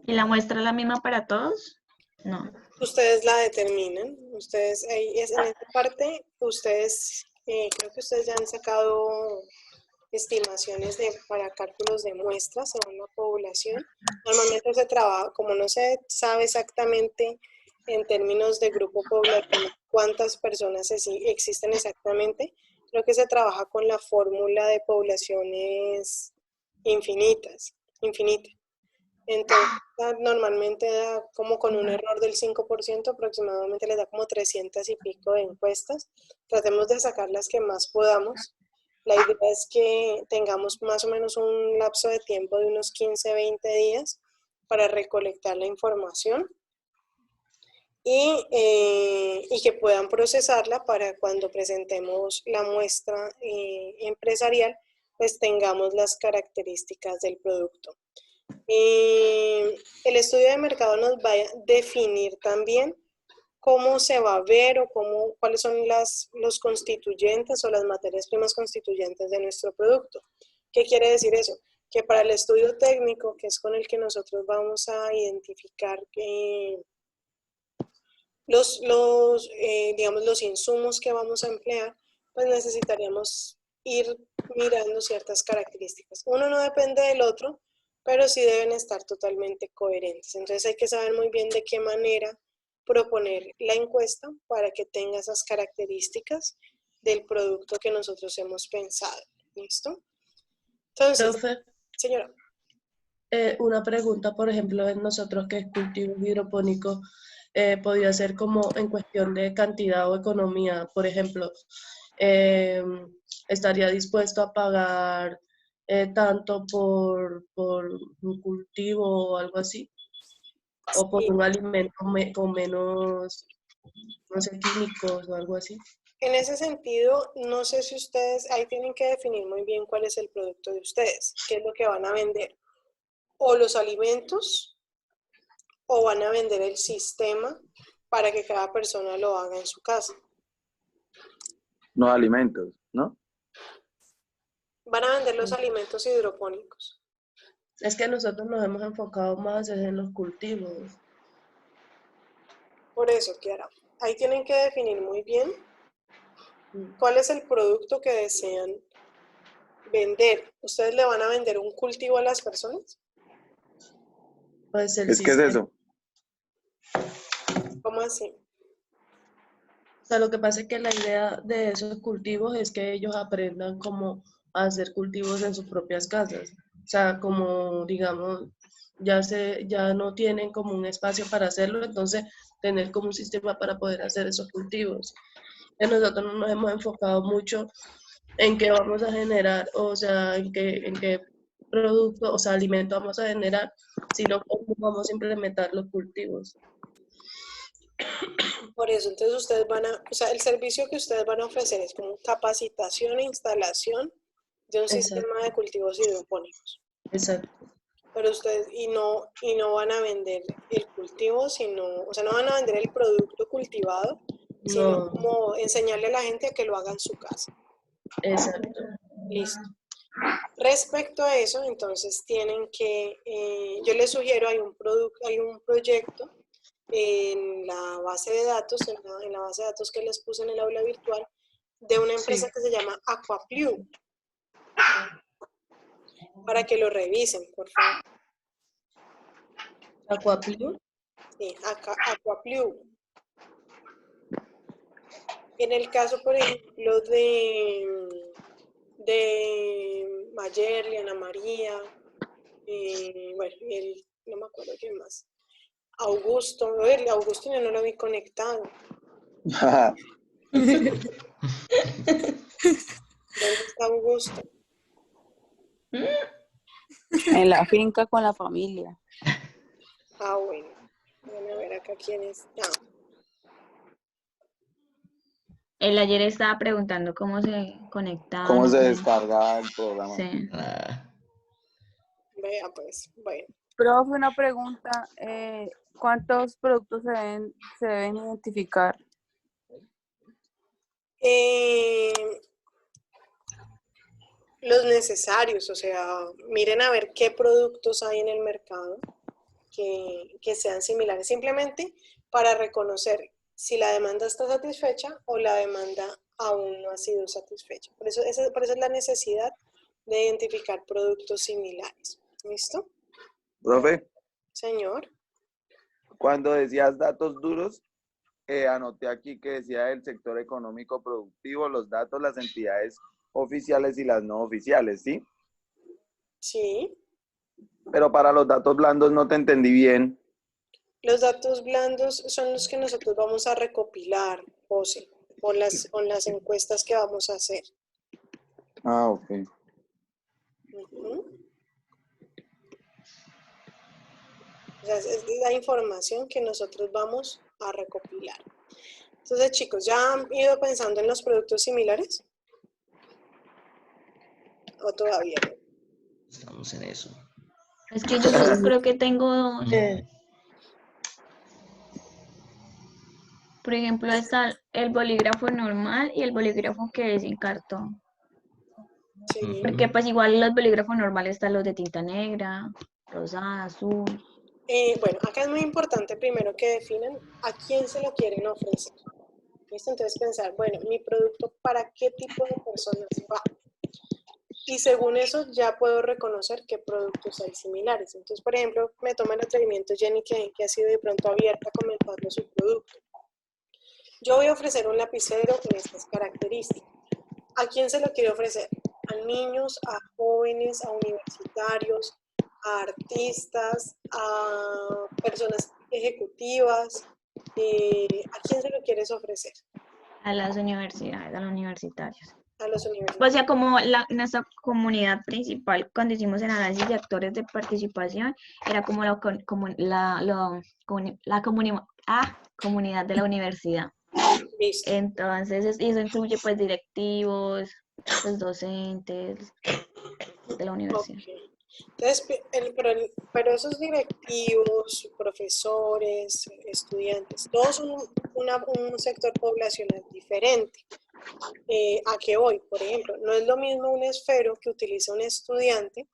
¿Y la muestra es la misma para todos? No. Ustedes la determinan. Ustedes, en esta parte, ustedes Creo que ustedes ya han sacado estimaciones para cálculos de muestras según la población. Normalmente se trabaja, como no se sabe exactamente en términos de grupo poblacional cuántas personas existen exactamente, creo que se trabaja con la fórmula de poblaciones infinita. Entonces, normalmente da como con un error del 5%, aproximadamente les da como 300 y pico de encuestas. Tratemos de sacar las que más podamos. La idea es que tengamos más o menos un lapso de tiempo de unos 15, 20 días para recolectar la información y que puedan procesarla para cuando presentemos la muestra empresarial, pues tengamos las características del producto. El estudio de mercado nos va a definir también cómo se va a ver o cuáles son los constituyentes o las materias primas constituyentes de nuestro producto. ¿Qué quiere decir eso? Que para el estudio técnico, que es con el que nosotros vamos a identificar digamos, los insumos que vamos a emplear, pues necesitaríamos ir mirando ciertas características. Uno no depende del otro, pero sí deben estar totalmente coherentes. Entonces hay que saber muy bien de qué manera proponer la encuesta para que tenga esas características del producto que nosotros hemos pensado. ¿Listo? Entonces, Profe, señora. una pregunta, por ejemplo, en nosotros que es cultivo hidropónico, podría ser como en cuestión de cantidad o economía, por ejemplo, estaría dispuesto a pagar tanto por un cultivo o algo así, o por un alimento con menos, no sé, químicos o algo así. En ese sentido, no sé si ustedes ahí tienen que definir muy bien cuál es el producto de ustedes, qué es lo que van a vender. O los alimentos, o van a vender el sistema para que cada persona lo haga en su casa. No alimentos, ¿no? Van a vender los alimentos hidropónicos. Es que nosotros nos hemos enfocado más en los cultivos. Por eso, Kiara, ahí tienen que definir muy bien cuál es el producto que desean vender. ¿Ustedes le van a vender un cultivo a las personas? Pues el ¿Qué es eso? ¿Cómo así? O sea, lo que pasa es que la idea de esos cultivos es que ellos aprendan cómo hacer cultivos en sus propias casas. O sea, como digamos, ya no tienen como un espacio para hacerlo, entonces tener como un sistema para poder hacer esos cultivos. Nosotros no nos hemos enfocado mucho en qué vamos a generar, o sea, en qué producto, o sea, alimento vamos a generar, sino cómo vamos a implementar los cultivos. Por eso, entonces ustedes o sea, el servicio que ustedes van a ofrecer es como capacitación e instalación de un sistema de cultivos hidropónicos. Exacto. Pero ustedes, y no van a vender el cultivo, o sea, no van a vender el producto cultivado, sino como enseñarle a la gente a que lo haga en su casa. Exacto. Listo. Respecto a eso, entonces tienen que, yo les sugiero, hay un proyecto en la base de datos, en la base de datos que les puse en el aula virtual, de una empresa que se llama Aquaplu, para que lo revisen, por favor. ¿Aquaplu? Sí, Aquaplu. En el caso, por ejemplo, de Mayerly, Ana María, bueno, no me acuerdo quién más. Augusto, Augusto yo no lo vi conectado. ¿Dónde está Augusto? En la finca con la familia. Ah, bueno. Déjame ver acá quién está. Él ayer estaba preguntando cómo se conectaba. ¿Cómo se descarga el programa? Sí. Vea, pues, bueno. Profe, una pregunta. ¿Cuántos productos se deben identificar? Los necesarios, o sea, miren a ver qué productos hay en el mercado que sean similares, simplemente para reconocer si la demanda está satisfecha o la demanda aún no ha sido satisfecha. Por eso es la necesidad de identificar productos similares. ¿Listo? Profe, Señor. cuando decías datos duros, anoté aquí que decía del sector económico productivo, los datos, las entidades oficiales y las no oficiales, ¿sí? Sí. Pero para los datos blandos no te entendí bien. Los datos blandos son los que nosotros vamos a recopilar, José, con las encuestas que vamos a hacer. Ah, ok. Ujú. O sea, es la información que nosotros vamos a recopilar. Entonces, chicos, ¿ya han ido pensando en los productos similares? ¿O todavía no? Estamos en eso. Es que yo solo creo que tengo dos. Por ejemplo, está el bolígrafo normal y el bolígrafo que es en cartón. Sí. Porque pues igual los bolígrafos normales están los de tinta negra, rosada, azul. Bueno, acá es muy importante primero que definan a quién se lo quieren ofrecer. ¿Listo? Entonces pensar, bueno, mi producto, ¿para qué tipo de personas va? Y según eso ya puedo reconocer qué productos hay similares. Entonces, por ejemplo, me toma el atrevimiento Jenny, que ha sido de pronto abierta a comentarle su producto. Yo voy a ofrecer un lapicero con estas características. ¿A quién se lo quiere ofrecer? A niños, a jóvenes, a universitarios, a artistas, a personas ejecutivas. ¿A quién se lo quieres ofrecer? A las universidades, a los universitarios. A los O universitarios. sea, como nuestra comunidad principal, cuando hicimos el análisis de actores de participación, era como la comunidad de la universidad. Listo. Entonces, eso incluye pues directivos, pues docentes de la universidad. Okay. Entonces, pero esos directivos, profesores, estudiantes, todos son un sector poblacional diferente. ¿A qué voy? Por ejemplo, no es lo mismo un esfero que utiliza un estudiante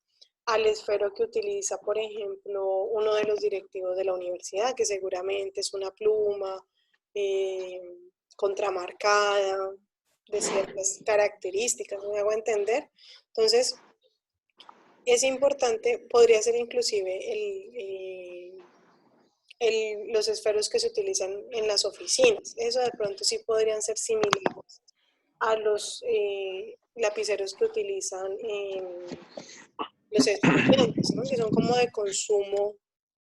al esfero que utiliza, por ejemplo, uno de los directivos de la universidad, que seguramente es una pluma contramarcada, de ciertas características, ¿me hago entender? Entonces, es importante, podría ser inclusive los esferos que se utilizan en las oficinas. Eso de pronto sí podrían ser similares a los lapiceros que utilizan los estudiantes, ¿no? Que son como de consumo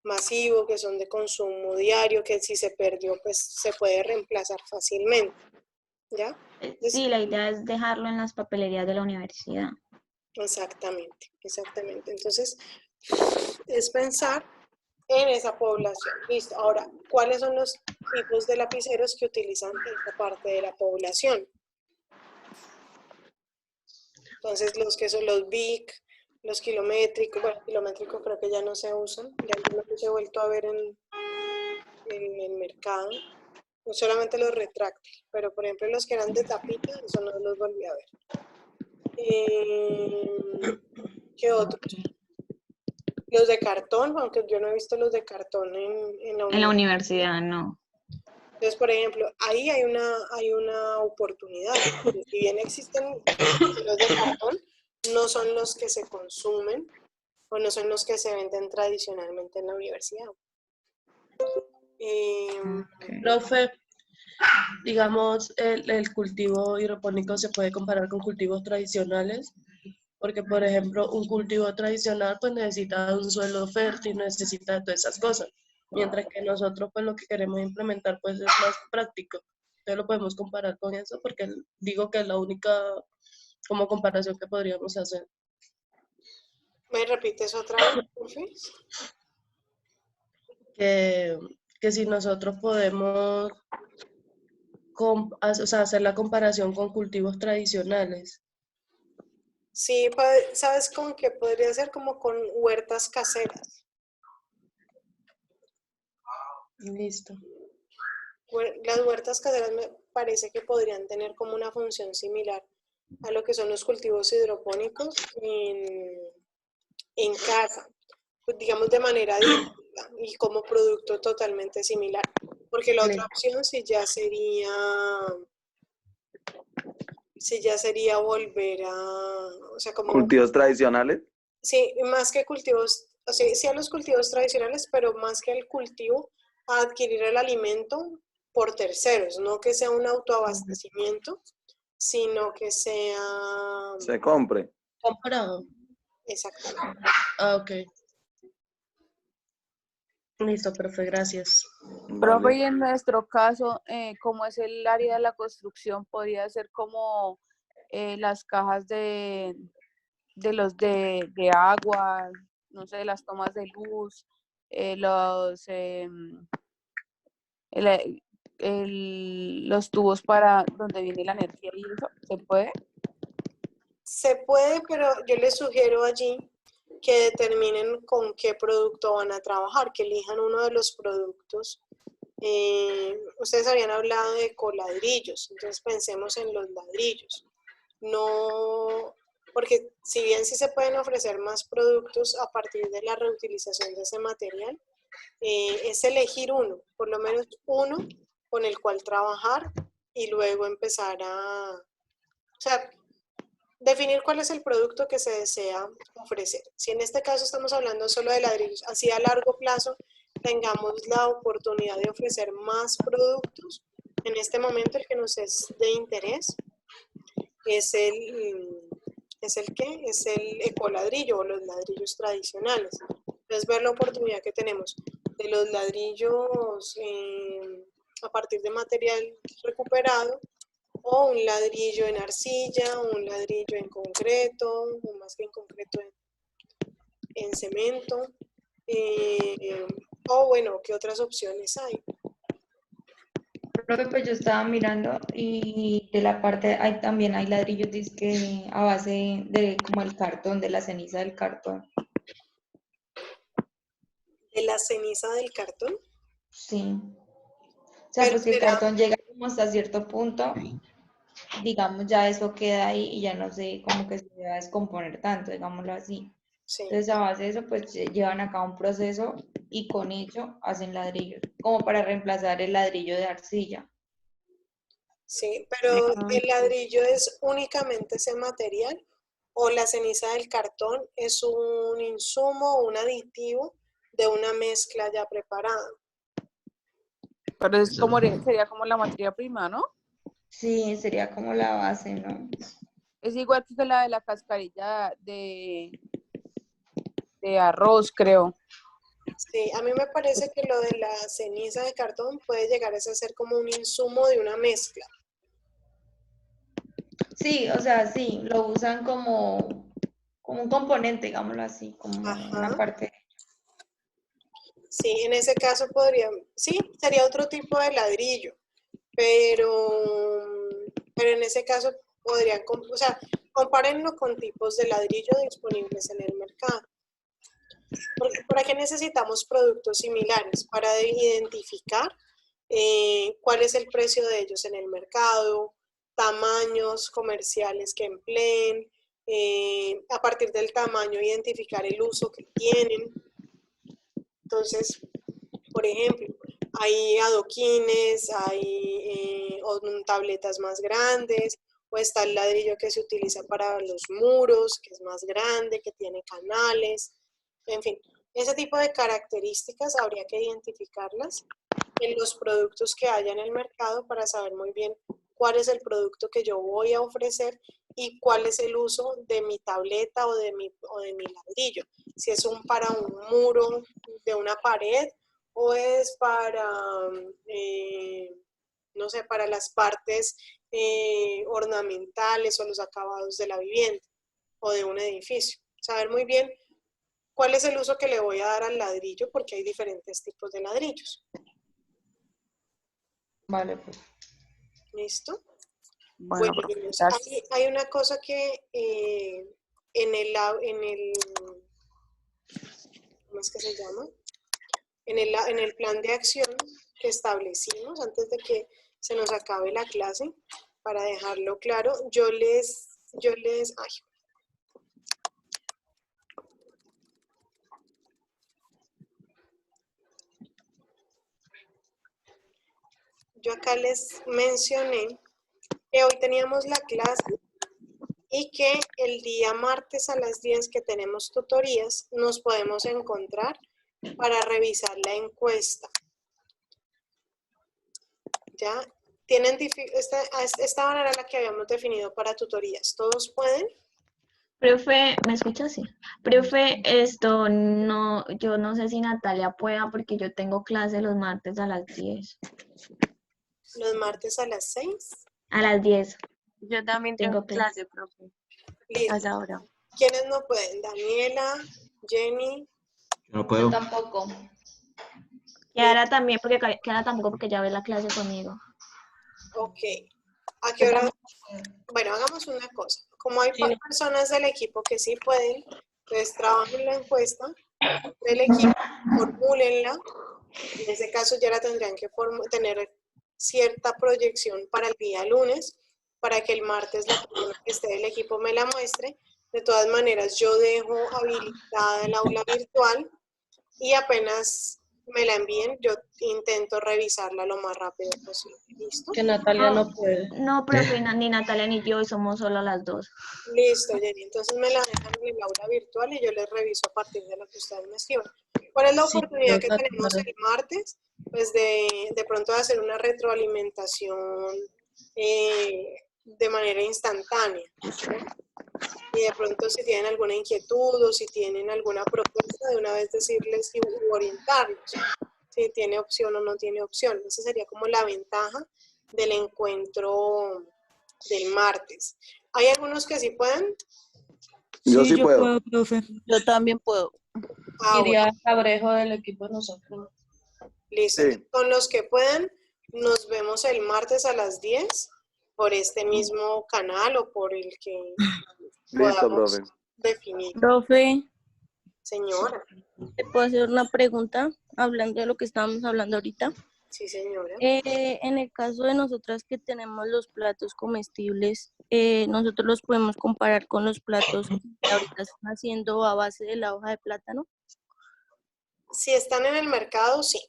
masivo, que son de consumo diario, que si se perdió, pues se puede reemplazar fácilmente, ¿ya? Entonces, Sí, la idea es dejarlo en las papelerías de la universidad. exactamente, exactamente. Entonces, es pensar en esa población. Listo. Ahora, ¿cuáles son los tipos de lapiceros que utilizan esta parte de la población? Entonces, los que son los BIC, los kilométricos, bueno, kilométricos creo que ya no se usan, ya no los he vuelto a ver en el mercado, no solamente los retráctiles, pero por ejemplo los que eran de tapita, eso no los volví a ver. ¿Qué otros? Los de cartón, aunque yo no he visto los de cartón en la En la universidad, no. Entonces, por ejemplo, ahí hay una oportunidad. Si bien existen los de cartón, no son los que se consumen o no son los que se venden tradicionalmente en la universidad. Profe, digamos, el cultivo hidropónico se puede comparar con cultivos tradicionales, porque, por ejemplo, un cultivo tradicional pues necesita de un suelo fértil, necesita de todas esas cosas, mientras que nosotros pues lo que queremos implementar pues es más práctico. Entonces lo podemos comparar con eso, porque digo que es la única como comparación que podríamos hacer. ¿Me repites otra vez, profe? Que si nosotros podemos o sea, hacer la comparación con cultivos tradicionales. Sí, ¿sabes con qué podría ser? Como con huertas caseras. Listo. Las huertas caseras me parece que podrían tener como una función similar a lo que son los cultivos hidropónicos en casa, pues digamos de manera distinta y como producto totalmente similar. Porque la otra opción sí ya sería Sí, ya sería volver a, o sea, como, ¿Cultivos tradicionales? sí, más que cultivos, o sea, sí a los cultivos tradicionales, pero más que el cultivo, a adquirir el alimento por terceros, no que sea un autoabastecimiento, sino que sea, Se compre. Comprado. exactamente. Ah, ok. Listo, profe, gracias. Profe, Vale. y en nuestro caso, como es el área de la construcción, podría ser como las cajas de agua, no sé, las tomas de luz, los tubos para donde viene la energía y eso, ¿se puede? Se puede, pero yo les sugiero allí que determinen con qué producto van a trabajar, que elijan uno de los productos. Ustedes habían hablado de coladrillos, entonces pensemos en los ladrillos. No, porque si bien sí se pueden ofrecer más productos a partir de la reutilización de ese material, es elegir uno, por lo menos uno con el cual trabajar y luego empezar o sea, definir cuál es el producto que se desea ofrecer. Si en este caso estamos hablando solo de ladrillos, así a largo plazo tengamos la oportunidad de ofrecer más productos. En este momento el que nos es de interés es es el ecoladrillo o los ladrillos tradicionales. Entonces ver la oportunidad que tenemos de los ladrillos a partir de material recuperado, o un ladrillo en arcilla, o un ladrillo en concreto, o más que en concreto en cemento, o bueno, ¿qué otras opciones hay? Profe, pues yo estaba mirando y de la parte, también hay ladrillos dizque a base de como el cartón, de la ceniza del cartón. De la ceniza del cartón. Sí. O sea, Pero pues que el será, cartón llega como hasta cierto punto, digamos, ya eso queda ahí y ya no sé cómo que se va a descomponer tanto, digámoslo así. sí, Entonces, a base de eso, pues llevan a cabo un proceso y con ello hacen ladrillos, como para reemplazar el ladrillo de arcilla. sí, pero Ah, ¿el ladrillo es únicamente ese material o la ceniza del cartón es un insumo o un aditivo de una mezcla ya preparada? pero es como, sería como la materia prima, ¿no? Sí, sería como la base, ¿no? Es igual que la de la cascarilla de arroz, creo. Sí, a mí me parece que lo de la ceniza de cartón puede llegar a ser como un insumo de una mezcla. Sí, o sea, sí, lo usan como un componente, digámoslo así, como una Ajá. parte. Sí, en ese caso podría, sí, sería otro tipo de ladrillo, pero en ese caso podrían, o sea, compárenlo con tipos de ladrillo disponibles en el mercado. Porque ¿para qué necesitamos productos similares? Para identificar cuál es el precio de ellos en el mercado, tamaños comerciales que empleen, a partir del tamaño identificar el uso que tienen. Entonces, por ejemplo, hay adoquines, hay tabletas más grandes, o está el ladrillo que se utiliza para los muros, que es más grande, que tiene canales, en fin, ese tipo de características habría que identificarlas en los productos que haya en el mercado para saber muy bien cuál es el producto que yo voy a ofrecer y cuál es el uso de mi tableta o de mi ladrillo. Si es para un muro de una pared o es para, no sé, para las partes ornamentales o los acabados de la vivienda o de un edificio. Saber muy bien cuál es el uso que le voy a dar al ladrillo porque hay diferentes tipos de ladrillos. Vale, pues. ¿Listo? Bueno, Bueno, profe, niños, gracias. hay una cosa que ¿cómo es que se llama? En el plan de acción que establecimos antes de que se nos acabe la clase, para dejarlo claro, yo acá les mencioné que hoy teníamos la clase y que el día martes a las 10 que tenemos tutorías nos podemos encontrar para revisar la encuesta. ¿Ya? ¿Tienen esta hora era la que habíamos definido para tutorías? ¿Todos pueden? Profe, ¿me escuchas? Sí. Profe, esto no, yo no sé si Natalia pueda porque yo tengo clase los martes a las 10. ¿Los martes a las 6? A las 10. Yo también Tengo tengo clase, profe. A Listo. esa hora. ¿Quiénes no pueden? Daniela, Jenny. Yo no puedo. Tampoco. Kiara también, porque Kiara tampoco porque ya ve la clase conmigo. Ok. ¿A qué hora? Bueno, hagamos una cosa. Como hay personas del equipo que sí pueden, entonces trabajen la encuesta del equipo, formúlenla. En ese caso ya la tendrían que tener cierta proyección para el día lunes, para que el martes la persona que esté del equipo me la muestre. De todas maneras, yo dejo habilitada el aula virtual y apenas me la envíen, yo intento revisarla lo más rápido posible. ¿Listo? Que Natalia no puede. No, profe, ni Natalia ni yo, somos solo las dos. Listo, Jenny. Entonces me la dejan en el aula virtual y yo les reviso a partir de lo que ustedes me escriban. ¿Cuál es la oportunidad que tenemos el martes? Pues de pronto de hacer una retroalimentación de manera instantánea. ¿Sí? Y de pronto si tienen alguna inquietud o si tienen alguna propuesta, de una vez decirles y orientarlos. Si tiene opción o no tiene opción. Esa sería como la ventaja del encuentro del martes. ¿Hay algunos que sí pueden? Yo sí puedo. puedo, profe. Yo también puedo. Iría Cabrejo del equipo de nosotros. Listo. Sí. Con los que puedan, nos vemos el martes a las 10 por este mismo canal o por el que Listo, podamos profe. definir. Profe, Señora. ¿te puedo hacer una pregunta hablando de lo que estábamos hablando ahorita? Sí, señora. En el caso de nosotras que tenemos los platos comestibles, nosotros los podemos comparar con los platos que ahorita están haciendo a base de la hoja de plátano. Si están en el mercado, sí.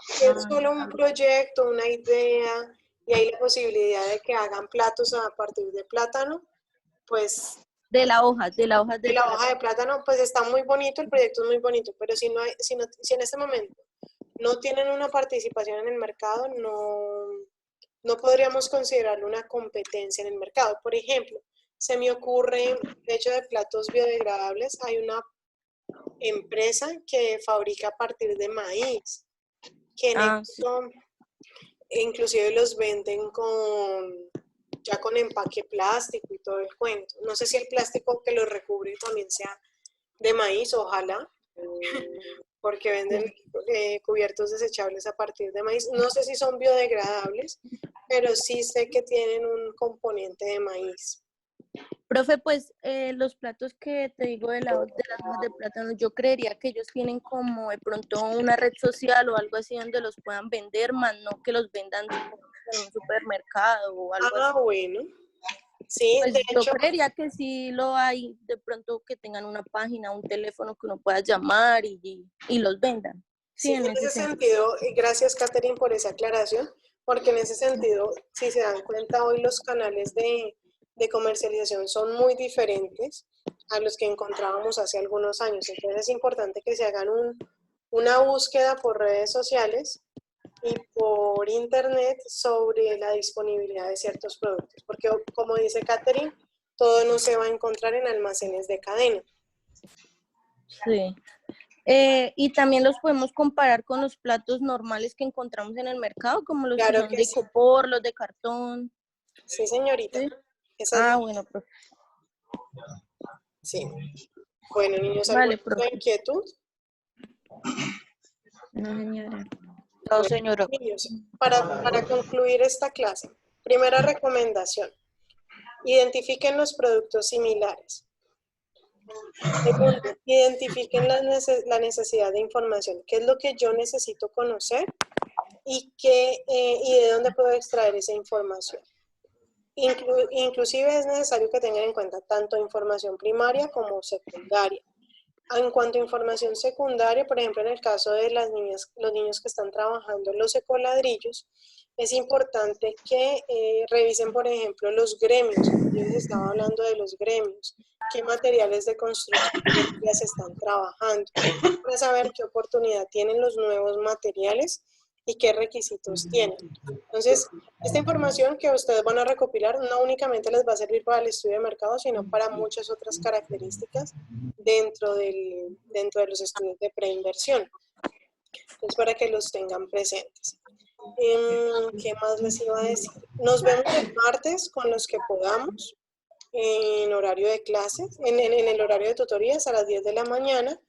Si es solo un proyecto, una idea, y hay la posibilidad de que hagan platos a partir de plátano, pues De la hoja de la hoja de plátano, pues está muy bonito, el proyecto es muy bonito, pero si en este momento no tienen una participación en el mercado, no podríamos considerarlo una competencia en el mercado. Por ejemplo, se me ocurre, de hecho, de platos biodegradables, hay una empresa que fabrica a partir de maíz, que en esto, inclusive los venden ya con empaque plástico y todo el cuento. No sé si el plástico que lo recubre también sea de maíz, ojalá, porque venden cubiertos desechables a partir de maíz. No sé si son biodegradables, pero sí sé que tienen un componente de maíz. Profe, pues los platos que te digo de las hojas de plátano, yo creería que ellos tienen como de pronto una red social o algo así donde los puedan vender, más no que los vendan en un supermercado o algo así. Bueno. Sí, pues de yo hecho, creería que sí lo hay, de pronto que tengan una página, un teléfono que uno pueda llamar y los vendan. Sí, en ese sentido, gracias Catherine por esa aclaración, porque en ese sentido, si se dan cuenta hoy los canales de comercialización son muy diferentes a los que encontrábamos hace algunos años. Entonces es importante que se hagan una búsqueda por redes sociales y por internet sobre la disponibilidad de ciertos productos, porque como dice Catherine, todo no se va a encontrar en almacenes de cadena. Sí. Y también los podemos comparar con los platos normales que encontramos en el mercado, como los que son de icopor, los de cartón. Sí, señorita. ¿Sí? Bueno, profe. Sí. Bueno, niños, Vale, ¿alguna inquietud? No, señora. No, señora. Niños, para concluir esta clase, primera recomendación, identifiquen los productos similares. Segundo, identifiquen la necesidad de información, qué es lo que yo necesito conocer y de dónde puedo extraer esa información. Inclusive es necesario que tengan en cuenta tanto información primaria como secundaria. En cuanto a información secundaria, por ejemplo, en el caso de las niñas, los niños que están trabajando en los ecoladrillos, es importante que revisen, por ejemplo, los gremios. Yo les estaba hablando de los gremios, qué materiales de construcción ya se están trabajando, para saber qué oportunidad tienen los nuevos materiales y qué requisitos tienen. Entonces, esta información que ustedes van a recopilar no únicamente les va a servir para el estudio de mercado, sino para muchas otras características dentro de los estudios de preinversión. Entonces, para que los tengan presentes. ¿Qué más les iba a decir? Nos vemos el martes con los que podamos en horario de clases, en el horario de tutorías a las 10 de la mañana.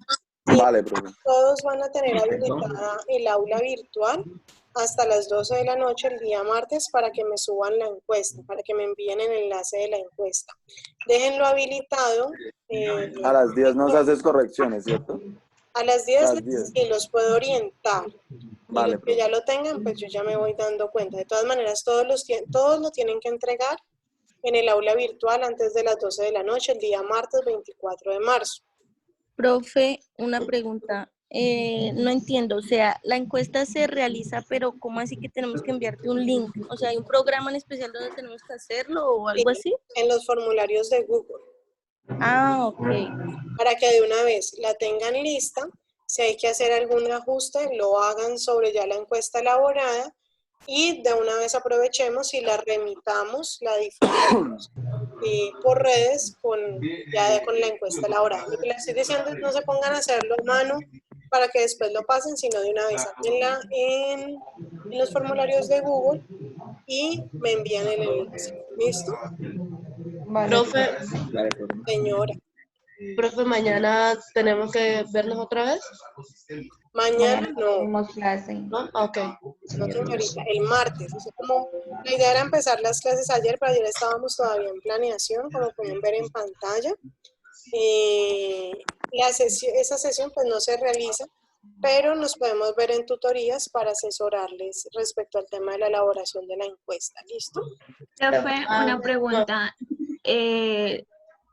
Vale, profe. Todos van a tener habilitada el aula virtual hasta las 12 de la noche el día martes para que me suban la encuesta, para que me envíen el enlace de la encuesta. Déjenlo habilitado. A las 10 nos haces correcciones, ¿cierto? A las 10 10. sí los puedo orientar. Vale, Y los que ya lo tengan, pues yo ya me voy dando cuenta. De todas maneras, todos lo tienen que entregar en el aula virtual antes de las 12 de la noche, el día martes 24 de marzo. Profe, una pregunta. No entiendo, o sea, la encuesta se realiza, pero ¿cómo así que tenemos que enviarte un link? O sea, ¿hay un programa en especial donde tenemos que hacerlo o algo así? En los formularios de Google. Ah, ok. Para que de una vez la tengan lista, si hay que hacer algún ajuste, lo hagan sobre ya la encuesta elaborada y de una vez aprovechemos y la remitamos, la difundamos por redes ya con la encuesta elaborada. Lo que les estoy diciendo es no se pongan a hacerlo a mano para que después lo pasen, sino de una vez en los formularios de Google y me envían el enlace. ¿Listo? Vale, Profe, Señora. profe, mañana tenemos que vernos otra vez. Mañana no. tenemos clase. ¿No? Ok. No, señorita, el martes. O sea, como la idea era empezar las clases ayer, pero ayer estábamos todavía en planeación, como pueden ver en pantalla. Esa sesión pues no se realiza, pero nos podemos ver en tutorías para asesorarles respecto al tema de la elaboración de la encuesta. ¿Listo? Profe, una pregunta.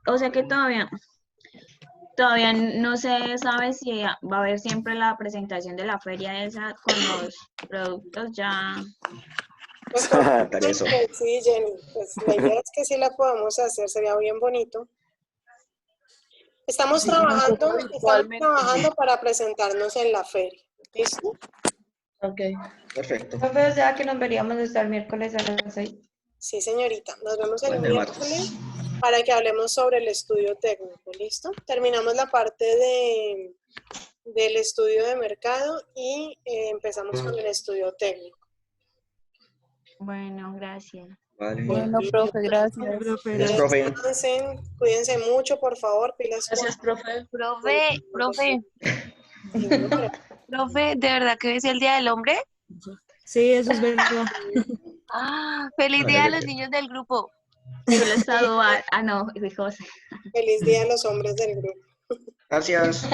O sea que todavía no se sabe si va a haber siempre la presentación de la feria esa con los productos ya. Pues, Eso. sí, Jenny, pues la idea es que sí la podemos hacer, sería bien bonito. Estamos trabajando para presentarnos en la feria. ¿Listo? Ok. Perfecto. Profe, o sea que nos veríamos hasta el miércoles a las 6. Sí, señorita. Nos vemos el Bueno, miércoles para que hablemos sobre el estudio técnico. ¿Listo? Terminamos la parte del estudio de mercado y empezamos con el estudio técnico. Bueno, gracias. Vale. Bueno, profe, gracias. Gracias, profe. Descansen, cuídense mucho, por favor. Pilas. Gracias, profe. Profe, profe, ¿de verdad que hoy es el Día del Hombre? Sí, eso es verdad. Ah, feliz día a los niños del grupo. Yo lo he estado no, José. Feliz día a los hombres del grupo. Gracias.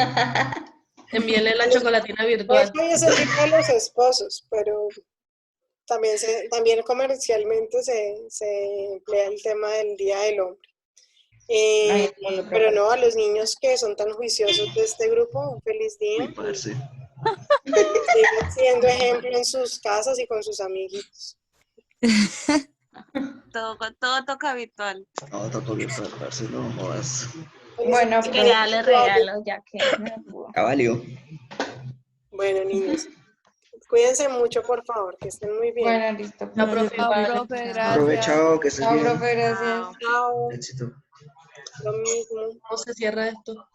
Envíenle la chocolatina virtual. Hoy es el día de los esposos, pero también comercialmente se emplea el tema del Día del Hombre. Pero no, a los niños que son tan juiciosos de este grupo, un feliz día. Sigan siendo ejemplo en sus casas y con sus amiguitos. Todo toca virtual. No, todo virtual, parce, no jodas. Bueno, Que darle regalos, ya que Caballo. Bueno, niños, cuídense mucho, por favor, que estén muy bien. Bueno, listo. No, profe. Chao, profe, gracias. Profe, chao, que estés Chao, bien. profe, gracias. Chao, Éxito. lo mismo. ¿Cómo se cierra esto?